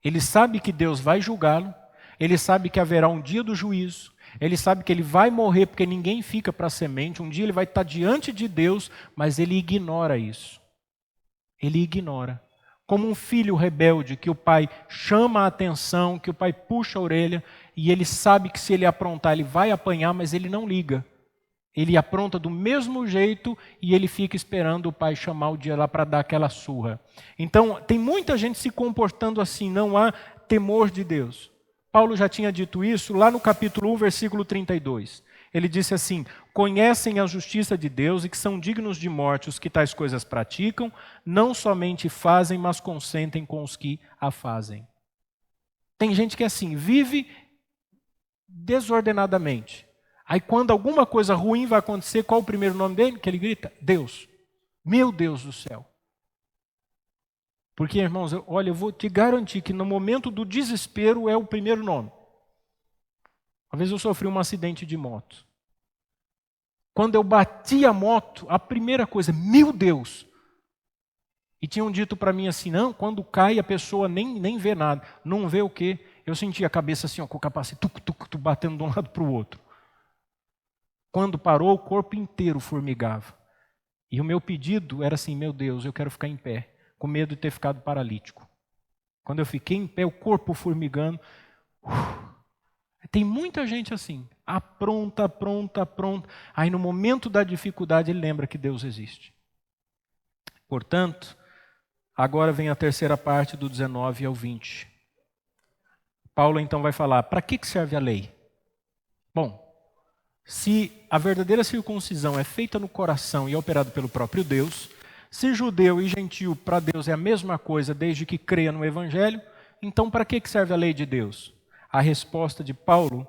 Ele sabe que Deus vai julgá-lo. Ele sabe que haverá um dia do juízo. Ele sabe que ele vai morrer porque ninguém fica para semente. Um dia ele vai estar diante de Deus, mas ele ignora isso. Ele ignora. Como um filho rebelde que o pai chama a atenção, que o pai puxa a orelha, e ele sabe que se ele aprontar ele vai apanhar, mas ele não liga. Ele apronta do mesmo jeito e ele fica esperando o pai chamar o dia lá para dar aquela surra. Então, tem muita gente se comportando assim, não há temor de Deus. Paulo já tinha dito isso lá no capítulo 1, versículo 32. Ele disse assim, conhecem a justiça de Deus e que são dignos de morte os que tais coisas praticam, não somente fazem, mas consentem com os que a fazem. Tem gente que é assim, vive desordenadamente. Aí quando alguma coisa ruim vai acontecer, qual o primeiro nome dele? Que ele grita? Deus. Meu Deus do céu. Porque, irmãos, olha, eu vou te garantir que no momento do desespero é o primeiro nome. Uma vez eu sofri um acidente de moto. Quando eu bati a moto, a primeira coisa, meu Deus. E tinham dito para mim assim, não, quando cai a pessoa nem vê nada. Não vê o quê? Eu senti a cabeça assim, ó, com o capacete, batendo de um lado para o outro. Quando parou, o corpo inteiro formigava. E o meu pedido era assim, meu Deus, eu quero ficar em pé, com medo de ter ficado paralítico. Quando eu fiquei em pé, o corpo formigando. Tem muita gente assim, apronta. Aí no momento da dificuldade ele lembra que Deus existe. Portanto, agora vem a terceira parte do 19 ao 20. Paulo então vai falar, para que serve a lei? Bom, se a verdadeira circuncisão é feita no coração e é operada pelo próprio Deus, se judeu e gentil para Deus é a mesma coisa desde que creia no Evangelho, então para que serve a lei de Deus? A resposta de Paulo,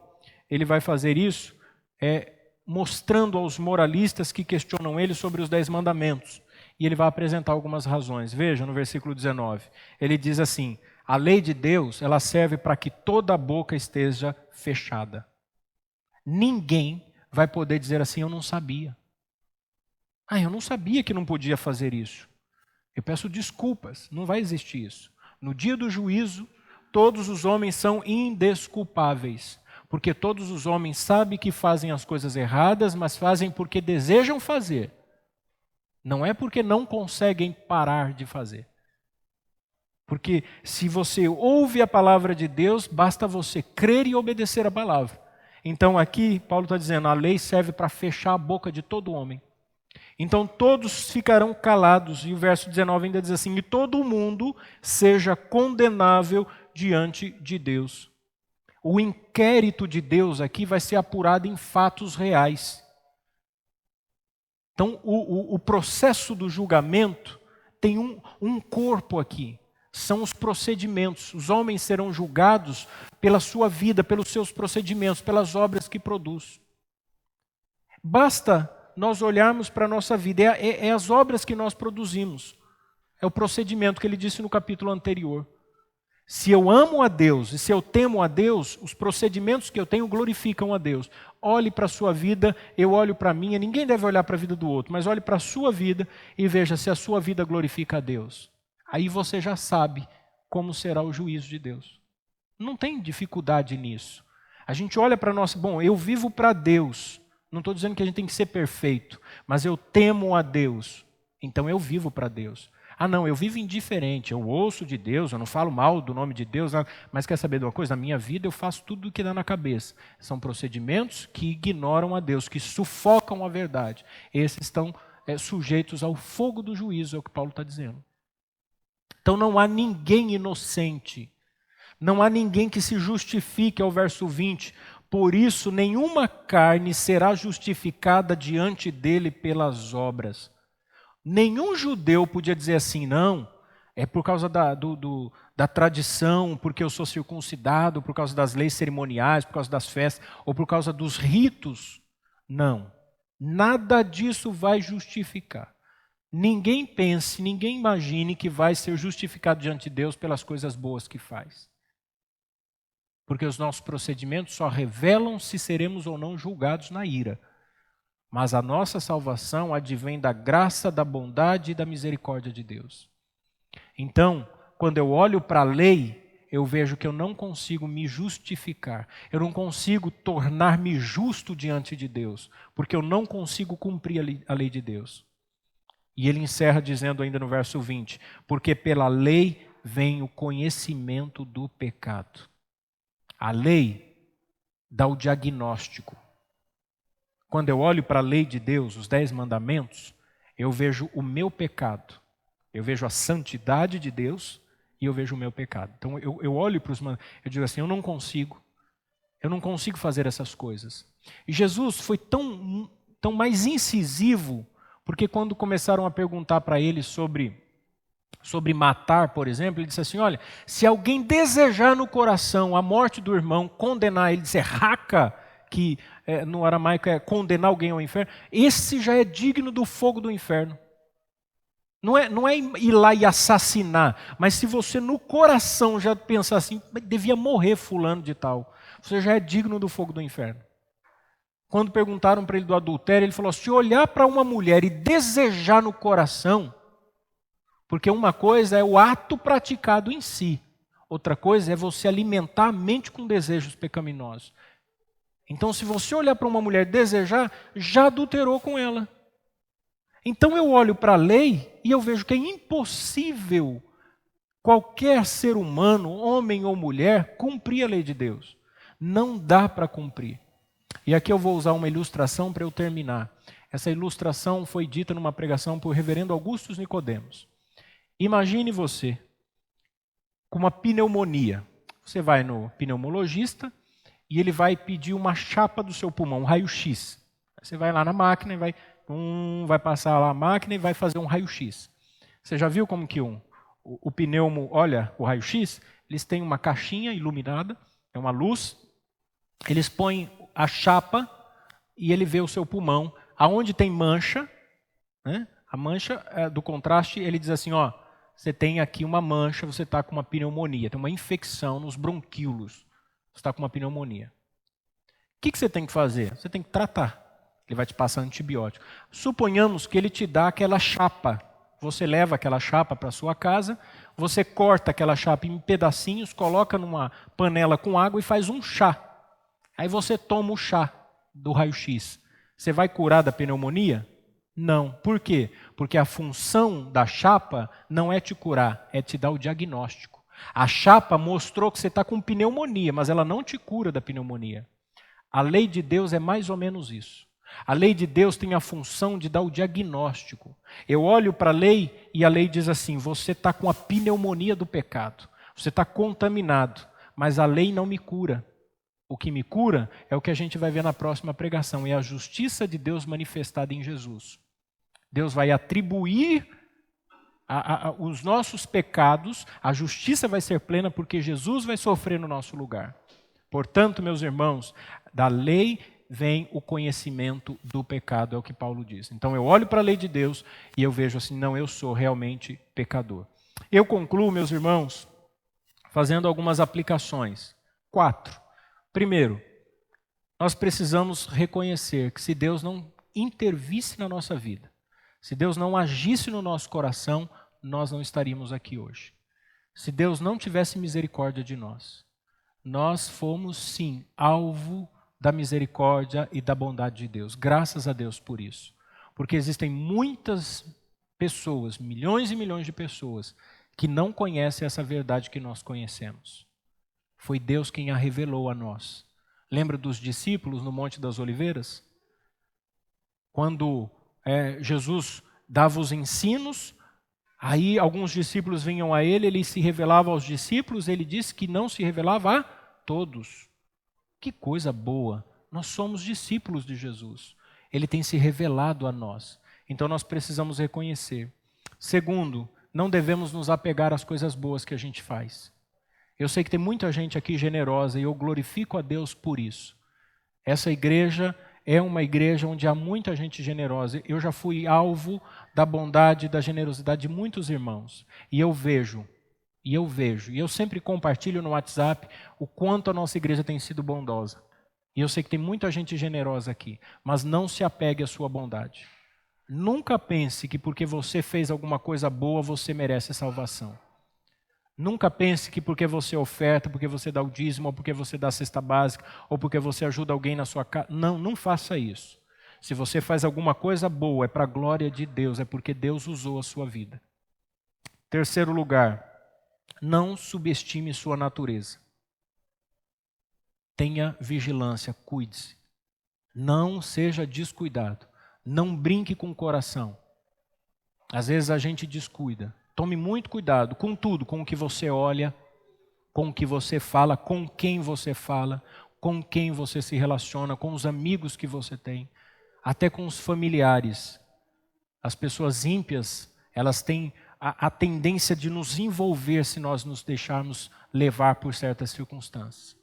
ele vai fazer isso mostrando aos moralistas que questionam ele sobre os 10 mandamentos. E ele vai apresentar algumas razões. Veja no versículo 19, ele diz assim, a lei de Deus ela serve para que toda a boca esteja fechada. Ninguém vai poder dizer assim, eu não sabia. Eu não sabia que não podia fazer isso. Eu peço desculpas, não vai existir isso. No dia do juízo, todos os homens são indesculpáveis. Porque todos os homens sabem que fazem as coisas erradas, mas fazem porque desejam fazer. Não é porque não conseguem parar de fazer. Porque se você ouve a palavra de Deus, basta você crer e obedecer a palavra. Então aqui, Paulo está dizendo, a lei serve para fechar a boca de todo homem. Então todos ficarão calados, e o verso 19 ainda diz assim, e todo mundo seja condenável diante de Deus. O inquérito de Deus aqui vai ser apurado em fatos reais. Então o processo do julgamento tem um corpo aqui. São os procedimentos. Os homens serão julgados pela sua vida, pelos seus procedimentos, pelas obras que produz. Basta nós olharmos para a nossa vida, é as obras que nós produzimos. É o procedimento que ele disse no capítulo anterior. Se eu amo a Deus e se eu temo a Deus, os procedimentos que eu tenho glorificam a Deus. Olhe para a sua vida, eu olho para a minha, ninguém deve olhar para a vida do outro, mas olhe para a sua vida e veja se a sua vida glorifica a Deus. Aí você já sabe como será o juízo de Deus. Não tem dificuldade nisso. A gente olha para nós, bom, eu vivo para Deus. Não estou dizendo que a gente tem que ser perfeito, mas eu temo a Deus, então eu vivo para Deus. Não, eu vivo indiferente, eu ouço de Deus, eu não falo mal do nome de Deus, mas quer saber de uma coisa? Na minha vida eu faço tudo o que dá na cabeça. São procedimentos que ignoram a Deus, que sufocam a verdade. Esses estão sujeitos ao fogo do juízo, é o que Paulo está dizendo. Então não há ninguém inocente. Não há ninguém que se justifique, ao verso 20. Por isso, nenhuma carne será justificada diante dele pelas obras. Nenhum judeu podia dizer assim, não, é por causa da tradição, porque eu sou circuncidado, por causa das leis cerimoniais, por causa das festas, ou por causa dos ritos. Não, nada disso vai justificar. Ninguém pense, ninguém imagine que vai ser justificado diante de Deus pelas coisas boas que faz. Porque os nossos procedimentos só revelam se seremos ou não julgados na ira. Mas a nossa salvação advém da graça, da bondade e da misericórdia de Deus. Então, quando eu olho para a lei, eu vejo que eu não consigo me justificar. Eu não consigo tornar-me justo diante de Deus, porque eu não consigo cumprir a lei de Deus. E ele encerra dizendo ainda no verso 20, porque pela lei vem o conhecimento do pecado. A lei dá o diagnóstico. Quando eu olho para a lei de Deus, os 10 mandamentos, eu vejo o meu pecado. Eu vejo a santidade de Deus e eu vejo o meu pecado. Então eu olho para os mandamentos, eu digo assim, eu não consigo fazer essas coisas. E Jesus foi tão mais incisivo, porque quando começaram a perguntar para ele sobre matar, por exemplo, ele disse assim, olha, se alguém desejar no coração a morte do irmão, condenar ele, dizer raca, que no aramaico é condenar alguém ao inferno, esse já é digno do fogo do inferno. Não é ir lá e assassinar, mas se você no coração já pensar assim, devia morrer fulano de tal, você já é digno do fogo do inferno. Quando perguntaram para ele do adultério, ele falou, se olhar para uma mulher e desejar no coração, porque uma coisa é o ato praticado em si, outra coisa é você alimentar a mente com desejos pecaminosos. Então, se você olhar para uma mulher e desejar, já adulterou com ela. Então eu olho para a lei e eu vejo que é impossível qualquer ser humano, homem ou mulher, cumprir a lei de Deus. Não dá para cumprir. E aqui eu vou usar uma ilustração para eu terminar. Essa ilustração foi dita numa pregação por reverendo Augustus Nicodemos. Imagine você com uma pneumonia. Você vai no pneumologista e ele vai pedir uma chapa do seu pulmão, um raio-x. Você vai lá na máquina e vai passar lá a máquina e vai fazer um raio-x. Você já viu como que o pneumo olha o raio-x? Eles têm uma caixinha iluminada, é uma luz, eles põem a chapa e ele vê o seu pulmão. Aonde tem mancha, né? A mancha do contraste, ele diz assim, ó, você tem aqui uma mancha, você está com uma pneumonia, tem uma infecção nos bronquíolos, você está com uma pneumonia. O que você tem que fazer? Você tem que tratar. Ele vai te passar antibiótico. Suponhamos que ele te dá aquela chapa. Você leva aquela chapa para a sua casa, você corta aquela chapa em pedacinhos, coloca numa panela com água e faz um chá. Aí você toma o chá do raio-x. Você vai curar da pneumonia? Não. Por quê? Porque a função da chapa não é te curar, é te dar o diagnóstico. A chapa mostrou que você está com pneumonia, mas ela não te cura da pneumonia. A lei de Deus é mais ou menos isso. A lei de Deus tem a função de dar o diagnóstico. Eu olho para a lei e a lei diz assim, você está com a pneumonia do pecado, você está contaminado, mas a lei não me cura. O que me cura é o que a gente vai ver na próxima pregação, é a justiça de Deus manifestada em Jesus. Deus vai atribuir os nossos pecados, a justiça vai ser plena porque Jesus vai sofrer no nosso lugar. Portanto, meus irmãos, da lei vem o conhecimento do pecado, é o que Paulo diz. Então eu olho para a lei de Deus e eu vejo assim, não, eu sou realmente pecador. Eu concluo, meus irmãos, fazendo algumas aplicações. 4. Primeiro, nós precisamos reconhecer que se Deus não intervisse na nossa vida, se Deus não agisse no nosso coração, nós não estaríamos aqui hoje. Se Deus não tivesse misericórdia de nós, nós fomos sim alvo da misericórdia e da bondade de Deus. Graças a Deus por isso. Porque existem muitas pessoas, milhões e milhões de pessoas, que não conhecem essa verdade que nós conhecemos. Foi Deus quem a revelou a nós. Lembra dos discípulos no Monte das Oliveiras? Quando Jesus dava os ensinos, Aí alguns discípulos vinham a ele se revelava aos discípulos, ele disse que não se revelava a todos. Que coisa boa! Nós somos discípulos de Jesus. Ele tem se revelado a nós. Então nós precisamos reconhecer. Segundo, não devemos nos apegar às coisas boas que a gente faz. Eu sei que tem muita gente aqui generosa e eu glorifico a Deus por isso. Essa igreja é uma igreja onde há muita gente generosa. Eu já fui alvo da bondade e da generosidade de muitos irmãos. E eu vejo, e eu sempre compartilho no WhatsApp o quanto a nossa igreja tem sido bondosa. E eu sei que tem muita gente generosa aqui, mas não se apegue à sua bondade. Nunca pense que porque você fez alguma coisa boa, você merece salvação. Nunca pense que porque você oferta, porque você dá o dízimo, ou porque você dá a cesta básica, ou porque você ajuda alguém na sua casa. Não, não faça isso. Se você faz alguma coisa boa, é para a glória de Deus, é porque Deus usou a sua vida. Terceiro lugar, não subestime sua natureza. Tenha vigilância, cuide-se. Não seja descuidado. Não brinque com o coração. Às vezes a gente descuida. Tome muito cuidado com tudo, com o que você olha, com o que você fala, com quem você fala, com quem você se relaciona, com os amigos que você tem, até com os familiares. As pessoas ímpias, elas têm a tendência de nos envolver se nós nos deixarmos levar por certas circunstâncias.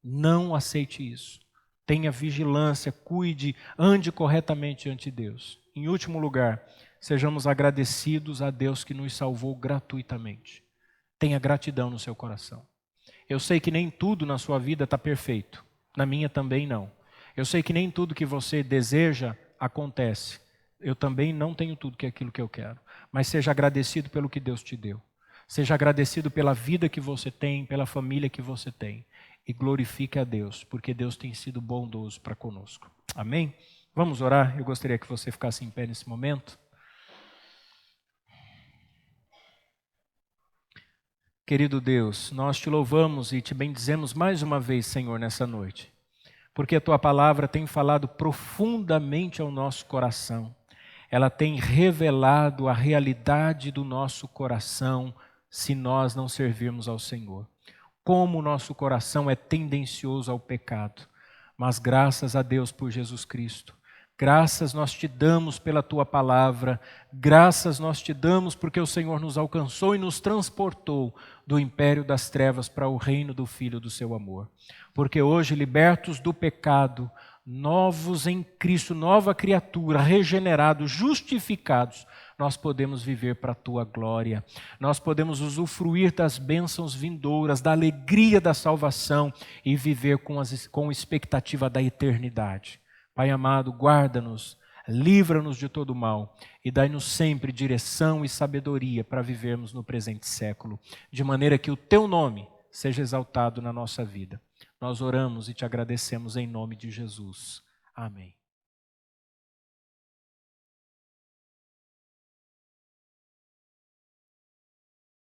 Não aceite isso. Tenha vigilância, cuide, ande corretamente diante de Deus. Em último lugar, sejamos agradecidos a Deus que nos salvou gratuitamente. Tenha gratidão no seu coração. Eu sei que nem tudo na sua vida está perfeito. Na minha também não. Eu sei que nem tudo que você deseja acontece. Eu também não tenho tudo que é aquilo que eu quero. Mas seja agradecido pelo que Deus te deu. Seja agradecido pela vida que você tem, pela família que você tem. E glorifique a Deus, porque Deus tem sido bondoso para conosco. Amém? Vamos orar? Eu gostaria que você ficasse em pé nesse momento. Querido Deus, nós te louvamos e te bendizemos mais uma vez, Senhor, nessa noite. Porque a tua palavra tem falado profundamente ao nosso coração. Ela tem revelado a realidade do nosso coração se nós não servirmos ao Senhor. Como o nosso coração é tendencioso ao pecado. Mas graças a Deus por Jesus Cristo. Graças nós te damos pela tua palavra. Graças nós te damos porque o Senhor nos alcançou e nos transportou do império das trevas para o reino do Filho do seu amor. Porque hoje, libertos do pecado, novos em Cristo, nova criatura, regenerados, justificados, nós podemos viver para a tua glória. Nós podemos usufruir das bênçãos vindouras, da alegria da salvação e viver com expectativa da eternidade. Pai amado, guarda-nos, livra-nos de todo mal e dai-nos sempre direção e sabedoria para vivermos no presente século, de maneira que o teu nome seja exaltado na nossa vida. Nós oramos e te agradecemos em nome de Jesus. Amém.